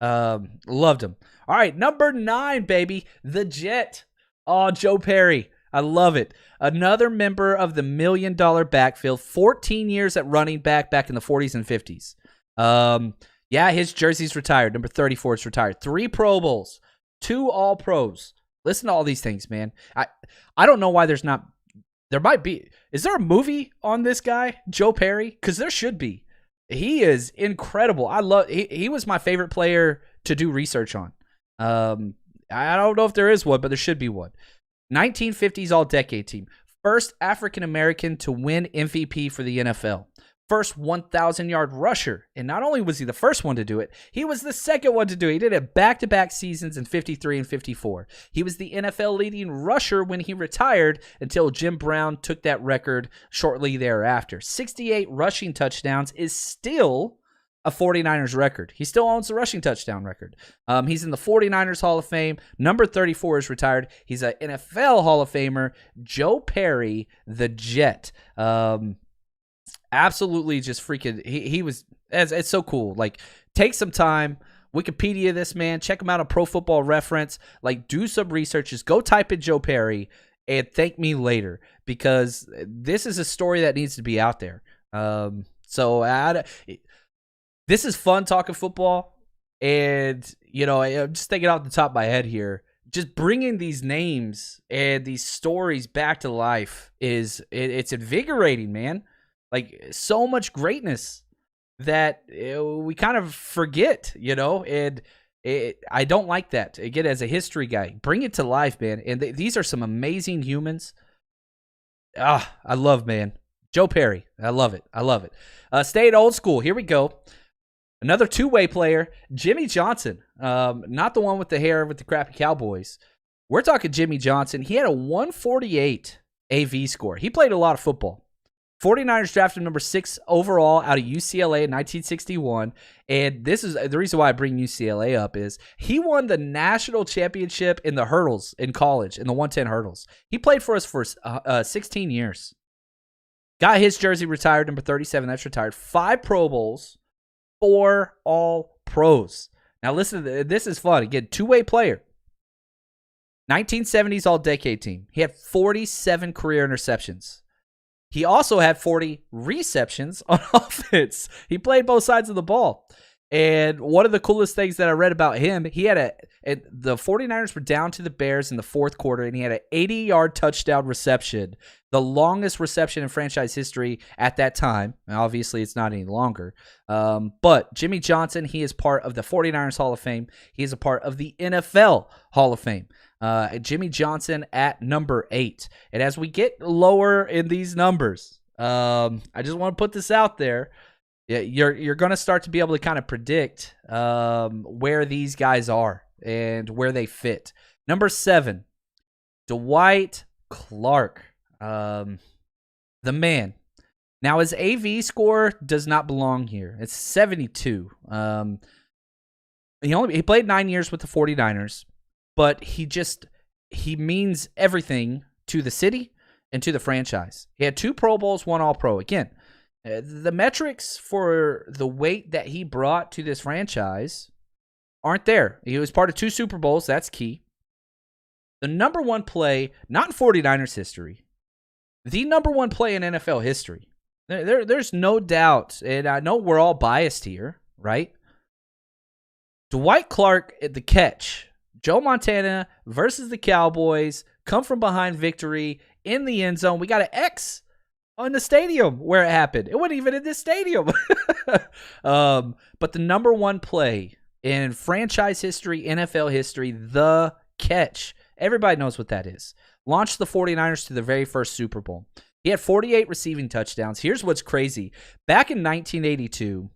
Loved him. All right, number 9, baby, the Jet. Oh, Joe Perry. I love it. Another member of the $1 million backfield, 14 years at running back in the 40s and 50s. His jersey's retired. Number 34 is retired. 3 Pro Bowls, 2 All-Pros. Listen to all these things, man. I don't know why there might be. Is there a movie on this guy, Joe Perry? Because there should be. He is incredible. He was my favorite player to do research on. I don't know if there is one, but there should be one. 1950s All-Decade team. First African-American to win MVP for the NFL. First 1,000-yard rusher. And not only was he the first one to do it, he was the second one to do it. He did it back-to-back seasons in 53 and 54. He was the NFL leading rusher when he retired until Jim Brown took that record shortly thereafter. 68 rushing touchdowns is still a 49ers record. He still owns the rushing touchdown record. He's in the 49ers Hall of Fame. Number 34 is retired. He's an NFL Hall of Famer. Joe Perry, the Jet. Absolutely just freaking, he was, it's so cool. Like, take some time, Wikipedia this man, check him out on Pro Football Reference, like, do some research, just go type in Joe Perry and thank me later, because this is a story that needs to be out there. This is fun talking football, and, I'm just thinking off the top of my head here, just bringing these names and these stories back to life it's invigorating, man. Like, so much greatness that we kind of forget, and I don't like that. Again, as a history guy, bring it to life, man. And these are some amazing humans. I love, man. Joe Perry. I love it. Staying old school. Here we go. Another two-way player, Jimmy Johnson. Not the one with the hair with the crappy Cowboys. We're talking Jimmy Johnson. He had a 148 AV score. He played a lot of football. 49ers drafted him number 6 overall out of UCLA in 1961. And this is the reason why I bring UCLA up is he won the national championship in the hurdles in college, in the 110 hurdles. He played for us for 16 years. Got his jersey retired, number 37. That's retired. 5 Pro Bowls, 4 All-Pros. Now listen, this is fun. Again, two-way player. 1970s All-Decade team. He had 47 career interceptions. He also had 40 receptions on offense. He played both sides of the ball. And one of the coolest things that I read about him, he had the 49ers were down to the Bears in the fourth quarter, and he had an 80-yard touchdown reception, the longest reception in franchise history at that time. And obviously, it's not any longer. But Jimmy Johnson, he is part of the 49ers Hall of Fame. He is a part of the NFL Hall of Fame. Jimmy Johnson at number 8. And as we get lower in these numbers, I just want to put this out there. Yeah, you're going to start to be able to kind of predict where these guys are and where they fit. Number 7, Dwight Clark, the man. Now, his AV score does not belong here. It's 72. He played 9 years with the 49ers. But he means everything to the city and to the franchise. He had 2 Pro Bowls, 1 All-Pro. Again, the metrics for the weight that he brought to this franchise aren't there. He was part of 2 Super Bowls. That's key. The number 1 play, not in 49ers history, the number 1 play in NFL history. There's no doubt, and I know we're all biased here, right? Dwight Clark at the catch. Joe Montana versus the Cowboys, come from behind victory in the end zone. We got an X on the stadium where it happened. It wasn't even in this stadium. But the number 1 play in franchise history, NFL history, the catch. Everybody knows what that is. Launched the 49ers to the very first Super Bowl. He had 48 receiving touchdowns. Here's what's crazy. Back in 1982,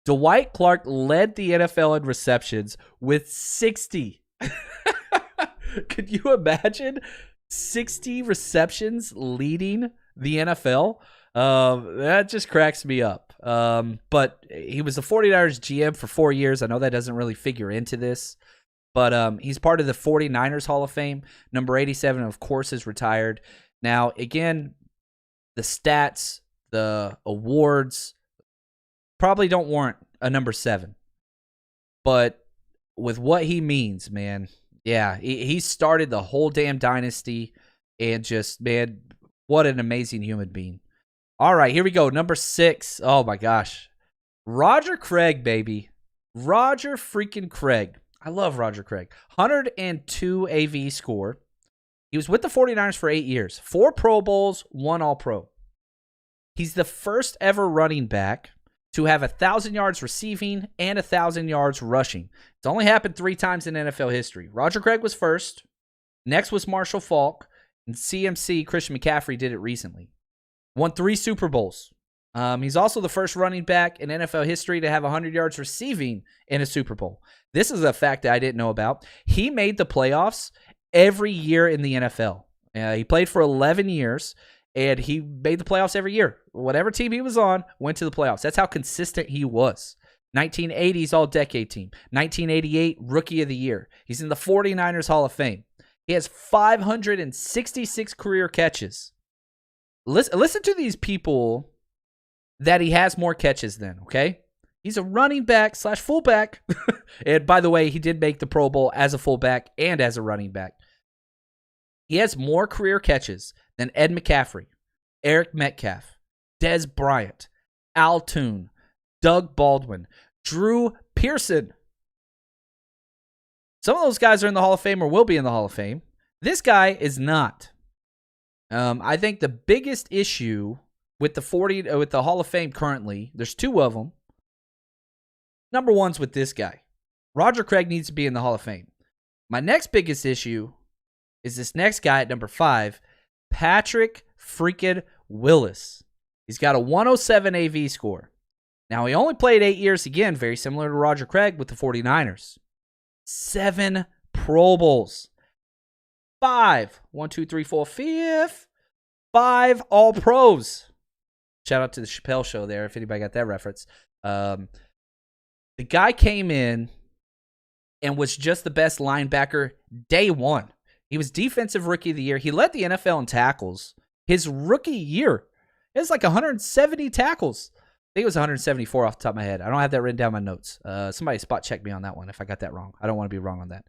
Dwight Clark led the NFL in receptions with 60. Could you imagine 60 receptions leading the NFL? That just cracks me up. But he was the 49ers GM for 4 years. I know that doesn't really figure into this. But he's part of the 49ers Hall of Fame. Number 87, of course, is retired. Now, again, the stats, the awards probably don't warrant a number 7. But with what he means, man, yeah, he started the whole damn dynasty, and just, man, what an amazing human being. All right, here we go. Number 6. Oh, my gosh. Roger Craig, baby. Roger freaking Craig. I love Roger Craig. 102 AV score. He was with the 49ers for 8 years. 4 Pro Bowls, 1 All-Pro. He's the first ever running back to have 1,000 yards receiving and 1,000 yards rushing. It's only happened 3 times in NFL history. Roger Craig was first. Next was Marshall Faulk. And CMC, Christian McCaffrey, did it recently. Won 3 Super Bowls. He's also the first running back in NFL history to have 100 yards receiving in a Super Bowl. This is a fact that I didn't know about. He made the playoffs every year in the NFL. He played for 11 years. And he made the playoffs every year. Whatever team he was on went to the playoffs. That's how consistent he was. 1980s All-Decade team. 1988 Rookie of the Year. He's in the 49ers Hall of Fame. He has 566 career catches. Listen to these people that he has more catches than, okay? He's a running back / fullback. And by the way, he did make the Pro Bowl as a fullback and as a running back. He has more career catches than Ed McCaffrey, Eric Metcalf, Des Bryant, Al Toon, Doug Baldwin, Drew Pearson. Some of those guys are in the Hall of Fame or will be in the Hall of Fame. This guy is not. I think the biggest issue with the Hall of Fame currently, there's 2 of them. Number 1's with this guy. Roger Craig needs to be in the Hall of Fame. My next biggest issue is this next guy at number 5, Patrick freaking Willis. He's got a 107 AV score. Now, he only played 8 years, again, very similar to Roger Craig with the 49ers. 7 Pro Bowls. 5 All-Pros. Shout out to the Chappelle Show there, if anybody got that reference. The guy came in and was just the best linebacker day one. He was Defensive Rookie of the Year. He led the NFL in tackles. His rookie year, it was like 170 tackles. I think it was 174 off the top of my head. I don't have that written down in my notes. Somebody spot check me on that one if I got that wrong. I don't want to be wrong on that.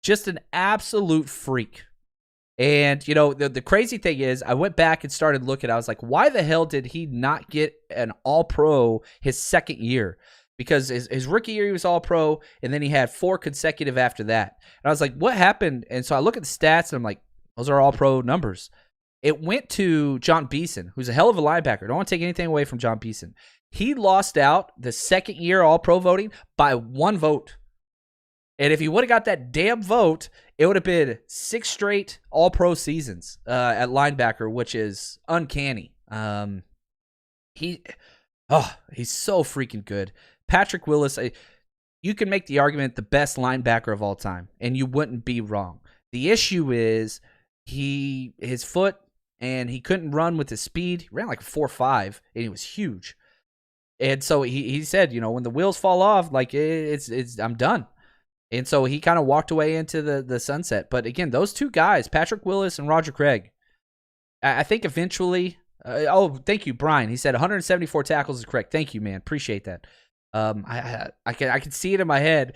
Just an absolute freak. And, the crazy thing is, I went back and started looking. I was like, why the hell did he not get an All-Pro his second year? Because his rookie year, he was All-Pro, and then he had 4 consecutive after that. And I was like, what happened? And so I look at the stats, and I'm like, those are All-Pro numbers. It went to John Beeson, who's a hell of a linebacker. Don't want to take anything away from John Beeson. He lost out the second year All-Pro voting by 1 vote. And if he would have got that damn vote, it would have been 6 straight All-Pro seasons at linebacker, which is uncanny. He's so freaking good. Patrick Willis, you can make the argument the best linebacker of all time, and you wouldn't be wrong. The issue is his foot, and he couldn't run with his speed. He ran like a 4.5, and he was huge. And so he said, when the wheels fall off, like I'm done. And so he kind of walked away into the sunset. But again, those two guys, Patrick Willis and Roger Craig, I think eventually. Thank you, Brian. He said 174 tackles is correct. Thank you, man. Appreciate that. I can see it in my head,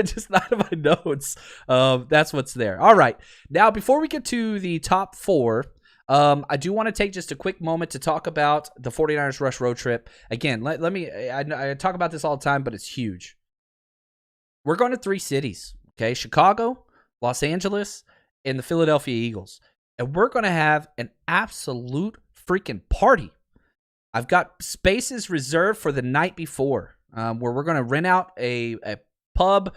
just not in my notes. That's what's there. All right. Now, before we get to the top 4, I do want to take just a quick moment to talk about the 49ers Rush road trip. Again, let me. I talk about this all the time, but it's huge. We're going to 3 cities, okay? Chicago, Los Angeles, and the Philadelphia Eagles. And we're going to have an absolute freaking party. I've got spaces reserved for the night before, where we're going to rent out a pub,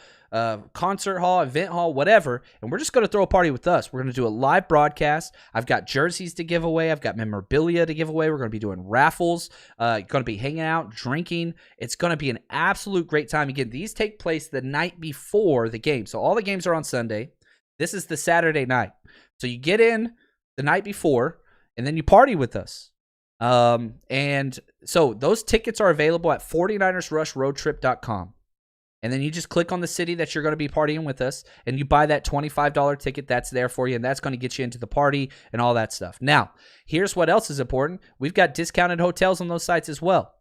concert hall, event hall, whatever, and we're just going to throw a party with us. We're going to do a live broadcast. I've got jerseys to give away. I've got memorabilia to give away. We're going to be doing raffles, going to be hanging out, drinking. It's going to be an absolute great time. Again, these take place the night before the game. So all the games are on Sunday. This is the Saturday night. So you get in the night before, and then you party with us. And so those tickets are available at 49ersrushroadtrip.com. And then you just click on the city that you're going to be partying with us, and you buy that $25 ticket that's there for you, and that's going to get you into the party and all that stuff. Now, here's what else is important. We've got discounted hotels on those sites as well.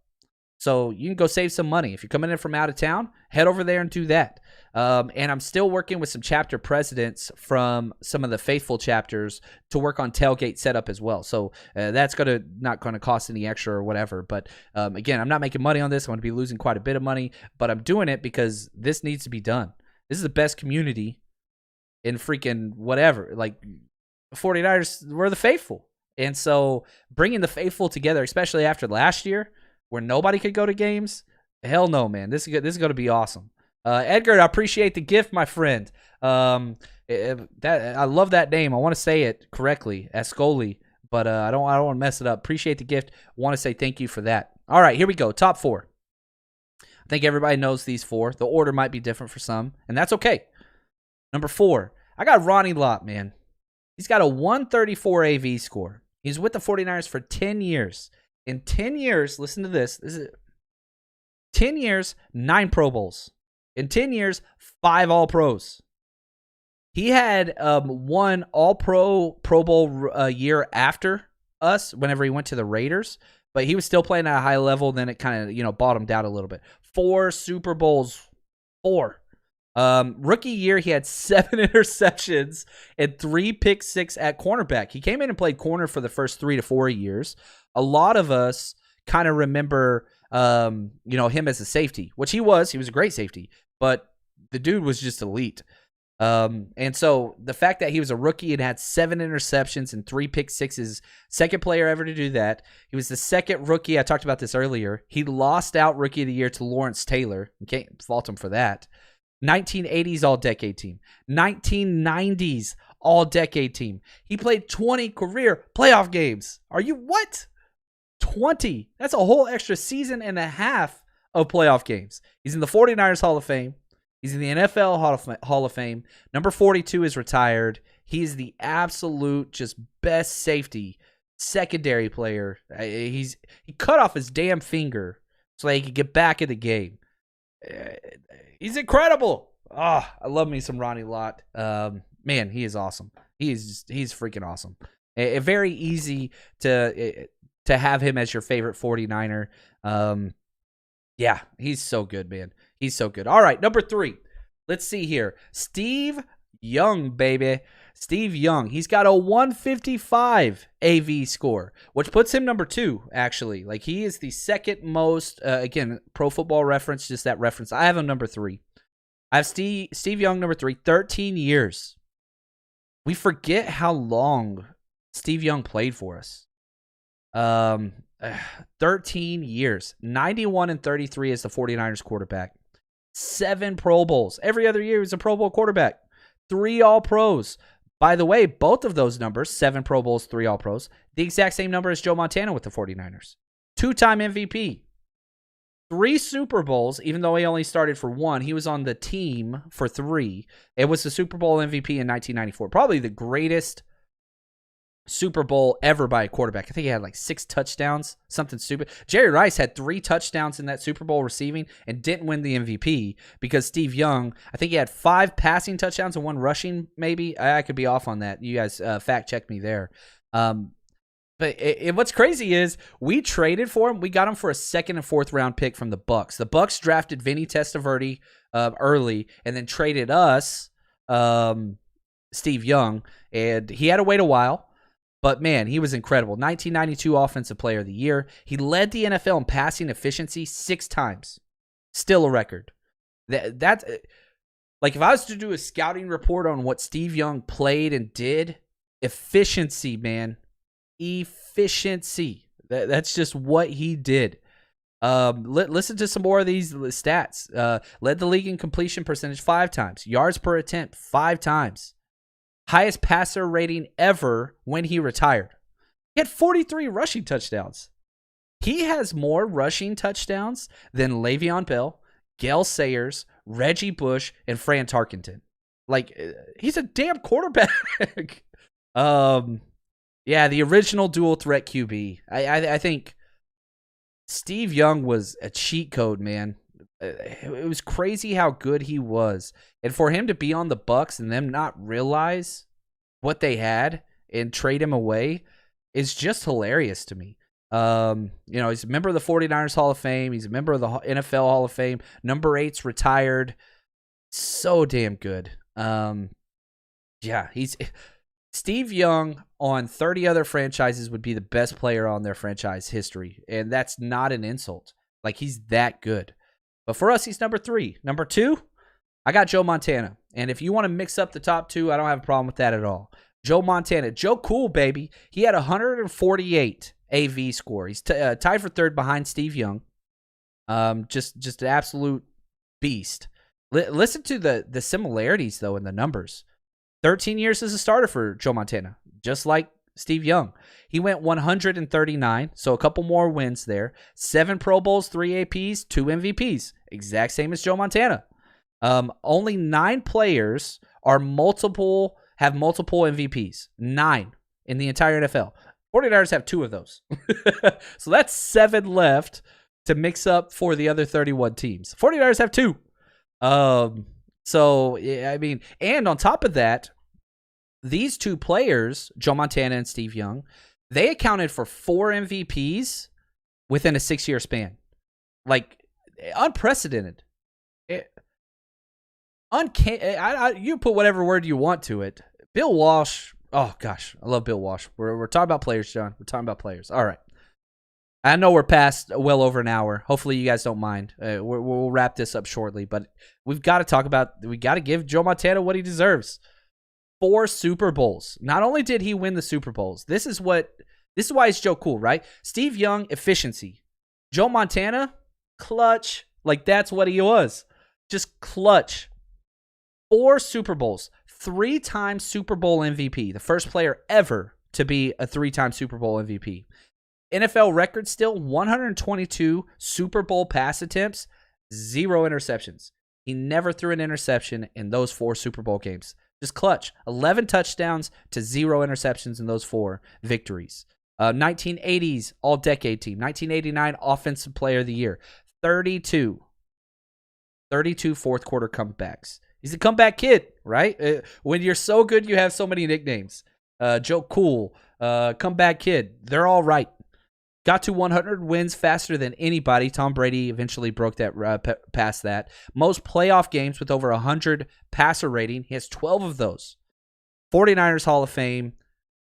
So you can go save some money. If you're coming in from out of town, head over there and do that. And I'm still working with some chapter presidents from some of the faithful chapters to work on tailgate setup as well. So that's not going to cost any extra or whatever. But again, I'm not making money on this. I'm going to be losing quite a bit of money, but I'm doing it because this needs to be done. This is the best community in freaking whatever. Like 49ers, we're the faithful. And so bringing the faithful together, especially after last year, where nobody could go to games, hell no, man. This is going to be awesome. Edgar, I appreciate the gift, my friend. I love that name. I want to say it correctly, Ascoli, but I don't want to mess it up. Appreciate the gift. Want to say thank you for that. All right, here we go. Top 4. I think everybody knows these 4. The order might be different for some, and that's okay. Number 4, I got Ronnie Lott, man. He's got a 134 AV score. He's with the 49ers for 10 years. In 10 years, listen to this. This is 10 years, 9 Pro Bowls. In 10 years, 5 All-Pros. He had 1 All-Pro Pro Bowl year after us whenever he went to the Raiders, but he was still playing at a high level. Then it kind of, bottomed out a little bit. 4 Super Bowls. 4. Rookie year, he had 7 interceptions and 3 pick six at cornerback. He came in and played corner for the first 3 to 4 years. A lot of us kind of remember, him as a safety, which he was. He was a great safety, but the dude was just elite. And so the fact that he was a rookie and had 7 interceptions and 3 pick sixes, second player ever to do that. He was the second rookie. I talked about this earlier. He lost out rookie of the year to Lawrence Taylor. You can't fault him for that. 1980s all-decade team. 1990s all-decade team. He played 20 career playoff games. Are you what? 20. That's a whole extra season and a half of playoff games. He's in the 49ers Hall of Fame. He's in the NFL Hall of Fame. Number 42 is retired. He's the absolute just best safety, secondary player. He cut off his damn finger so that he could get back in the game. He's incredible. Oh, I love me some Ronnie Lott. Man, he is awesome. He's freaking awesome. Very easy to have him as your favorite 49er. Yeah, he's so good, man. He's so good. All right, number 3. Let's see here. Steve Young, baby. Steve Young. He's got a 155 AV score, which puts him number 2, actually. Like, he is the second most, again, Pro Football Reference, just that reference. I have him number 3. I have Steve Young number 3, 13 years. We forget how long Steve Young played for us. 13 years. 91-33 as the 49ers quarterback. 7 Pro Bowls. Every other year he was a Pro Bowl quarterback. 3 All-Pros. By the way, both of those numbers, 7 Pro Bowls, 3 All-Pros, the exact same number as Joe Montana with the 49ers. 2-time MVP. 3 Super Bowls, even though he only started for 1. He was on the team for 3. It was the Super Bowl MVP in 1994. Probably the greatest Super Bowl ever by a quarterback. I think he had like 6 touchdowns, something stupid. Jerry Rice had 3 touchdowns in that Super Bowl receiving and didn't win the MVP because Steve Young, I think he had 5 passing touchdowns and 1 rushing, maybe. I could be off on that. You guys fact check me there. But what's crazy is we traded for him. We got him for a 2nd and 4th round pick from the Bucs. The Bucs drafted Vinny Testaverde early and then traded us Steve Young, and he had to wait a while. But, man, he was incredible. 1992 Offensive Player of the Year. He led the NFL in passing efficiency 6 times. Still a record. That's like, if I was to do a scouting report on what Steve Young played and did, efficiency, man. Efficiency. That's just what he did. Listen to some more of these stats. Led the league in completion percentage 5 times. Yards per attempt 5 times. Highest passer rating ever when he retired. He had 43 rushing touchdowns. He has more rushing touchdowns than Le'Veon Bell, Gale Sayers, Reggie Bush, and Fran Tarkenton. Like, he's a damn quarterback. Yeah, the original dual threat QB. I think Steve Young was a cheat code, man. It was crazy how good he was. And for him to be on the Bucs and them not realize what they had and trade him away is just hilarious to me. He's a member of the 49ers Hall of Fame. He's a member of the NFL Hall of Fame. Number 8's retired. So damn good. He's Steve Young on 30 other franchises would be the best player on their franchise history. And that's not an insult. Like, he's that good. But for us, he's number 3. Number 2, I got Joe Montana. And if you want to mix up the top 2, I don't have a problem with that at all. Joe Montana. Joe Cool, baby. He had 148 AV score. He's tied for 3rd behind Steve Young. Just an absolute beast. Listen to the similarities, though, in the numbers. 13 years as a starter for Joe Montana, just like Steve Young. He went 139, so a couple more wins there. 7 Pro Bowls, 3 APs, 2 MVPs. Exact same as Joe Montana. Only 9 players have multiple MVPs. 9 in the entire NFL. 49ers have 2 of those. So that's 7 left to mix up for the other 31 teams. 49ers have 2. So, I mean, and on top of that, these 2 players, Joe Montana and Steve Young, they accounted for 4 MVPs within a 6-year span. Like, unprecedented. You put whatever word you want to it. Bill Walsh, oh gosh, I love Bill Walsh. We're talking about players, John. We're talking about players. All right. I know we're past well over an hour. Hopefully you guys don't mind. We'll wrap this up shortly, but we got to give Joe Montana what he deserves. 4 Super Bowls. Not only did he win the Super Bowls, this is why it's Joe Cool, right? Steve Young, efficiency. Joe Montana, clutch. Like, that's what he was. Just clutch. 4 Super Bowls. 3-time Super Bowl MVP. The first player ever to be a 3-time Super Bowl MVP. NFL record still, 122 Super Bowl pass attempts, 0 interceptions. He never threw an interception in those 4 Super Bowl games. Just clutch. 11 touchdowns to 0 interceptions in those 4 victories. 1980s All-Decade Team. 1989 Offensive Player of the Year. 32 fourth quarter comebacks. He's a comeback kid, right? When you're so good, you have so many nicknames. Joe Cool, comeback kid. They're all right. Got to 100 wins faster than anybody. Tom Brady eventually broke that past that. Most playoff games with over 100 passer rating. He has 12 of those. 49ers Hall of Fame.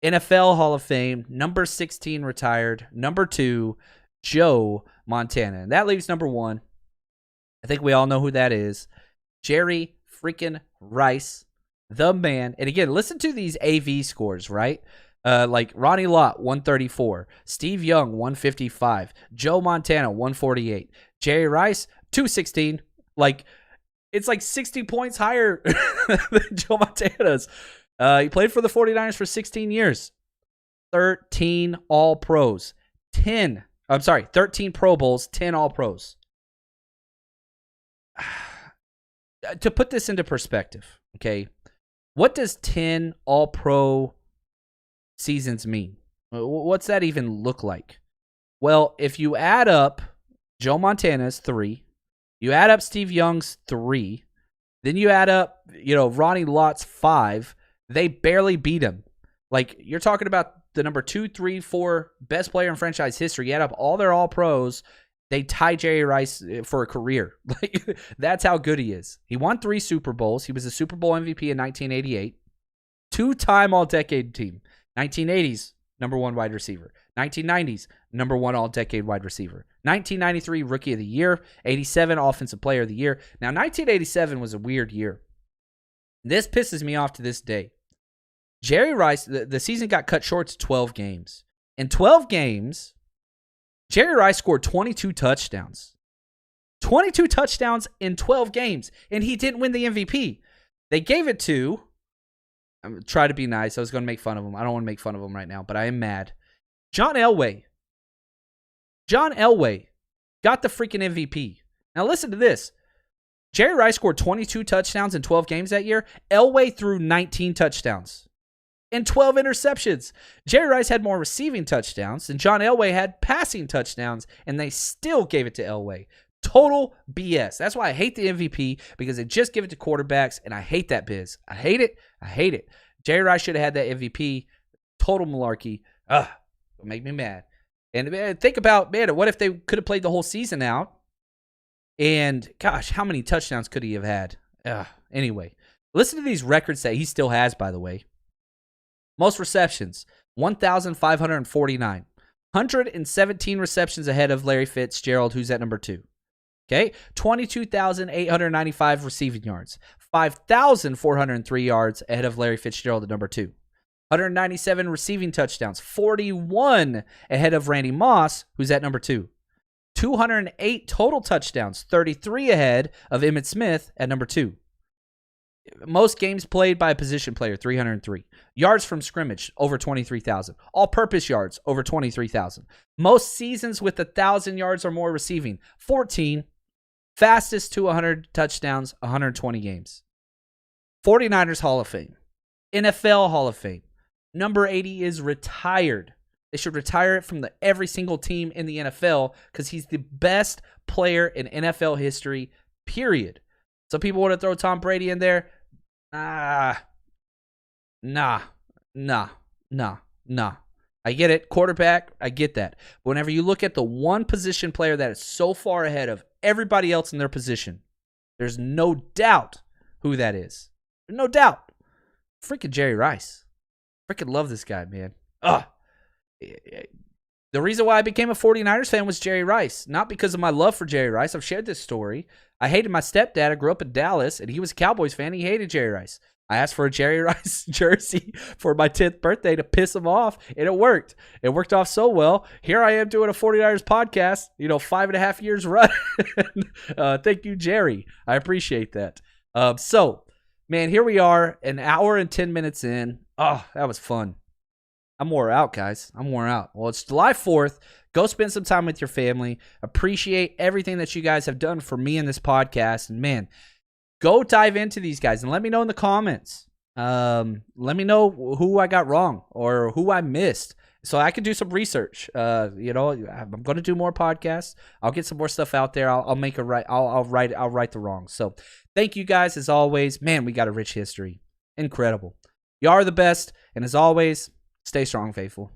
NFL Hall of Fame. Number 16 retired. Number 2, Joe Montana. And that leaves number 1. I think we all know who that is. Jerry freaking Rice, the man. And again, listen to these AV scores, right? Like Ronnie Lott, 134. Steve Young, 155. Joe Montana, 148. Jerry Rice, 216. Like, it's like 60 points higher than Joe Montana's. He played for the 49ers for 16 years. 13 All-Pros. 13 Pro Bowls, 10 All-Pros. To put this into perspective, okay, what does 10 All-Pro seasons mean? What's that even look like? Well, if you add up Joe Montana's 3, you add up Steve Young's 3, then you add up, Ronnie Lott's 5, they barely beat him. Like, you're talking about the number 2, 3, 4 best player in franchise history. You add up all their All-Pros, they tie Jerry Rice for a career. Like, that's how good he is. He won 3 Super Bowls. He was a Super Bowl MVP in 1988. 2-time All-Decade Team. 1980s, number 1 wide receiver. 1990s, number 1 All-Decade wide receiver. 1993, Rookie of the Year. 87, Offensive Player of the Year. Now, 1987 was a weird year. This pisses me off to this day. Jerry Rice, the season got cut short to 12 games. In 12 games, Jerry Rice scored 22 touchdowns. 22 touchdowns in 12 games, and he didn't win the MVP. They gave it to... I'm try to be nice. I was going to make fun of him. I don't want to make fun of him right now, but I am mad. John Elway. John Elway got the freaking MVP. Now listen to this. Jerry Rice scored 22 touchdowns in 12 games that year. Elway threw 19 touchdowns and 12 interceptions. Jerry Rice had more receiving touchdowns than John Elway had passing touchdowns, and they still gave it to Elway. Total BS. That's why I hate the MVP, because they just give it to quarterbacks, and I hate that biz. I hate it. I hate it. Jerry Rice should have had that MVP. Total malarkey. It'll make me mad. And think about, man, what if they could have played the whole season out? And, gosh, how many touchdowns could he have had? Anyway, listen to these records that he still has, by the way. Most receptions, 1,549. 117 receptions ahead of Larry Fitzgerald, who's at number 2. Okay, 22,895 receiving yards. 5,403 yards ahead of Larry Fitzgerald at number 2. 197 receiving touchdowns. 41 ahead of Randy Moss, who's at number 2. 208 total touchdowns. 33 ahead of Emmitt Smith at number 2. Most games played by a position player, 303. Yards from scrimmage, over 23,000. All-purpose yards, over 23,000. Most seasons with 1,000 yards or more receiving, 14. Fastest to 100 touchdowns, 120 games. 49ers Hall of Fame. NFL Hall of Fame. Number 80 is retired. They should retire it from every single team in the NFL, because he's the best player in NFL history, period. So people want to throw Tom Brady in there. Nah. I get it. Quarterback, I get that. But whenever you look at the one position player that is so far ahead of everybody else in their position, there's no doubt who that is. No doubt. Freaking Jerry Rice. Freaking love this guy, man. The reason why I became a 49ers fan was Jerry Rice, not because of my love for Jerry Rice. I've shared this story. I hated my stepdad. I grew up in Dallas, and he was a Cowboys fan. He hated Jerry Rice. I asked for a Jerry Rice jersey for my 10th birthday to piss him off, and it worked. It worked off so well. Here I am doing a 49ers podcast, 5.5 years run. Thank you, Jerry. I appreciate that. So, man, here we are, an hour and 10 minutes in. Oh, that was fun. I'm wore out, guys. I'm wore out. Well, it's July 4th. Go spend some time with your family. Appreciate everything that you guys have done for me in this podcast. And, man, go dive into these guys and let me know in the comments. Let me know who I got wrong or who I missed so I can do some research. I'm going to do more podcasts. I'll get some more stuff out there. I'll make it right. I'll right the wrongs. So thank you guys as always. Man, we got a rich history. Incredible. You are the best. And as always, stay strong, faithful.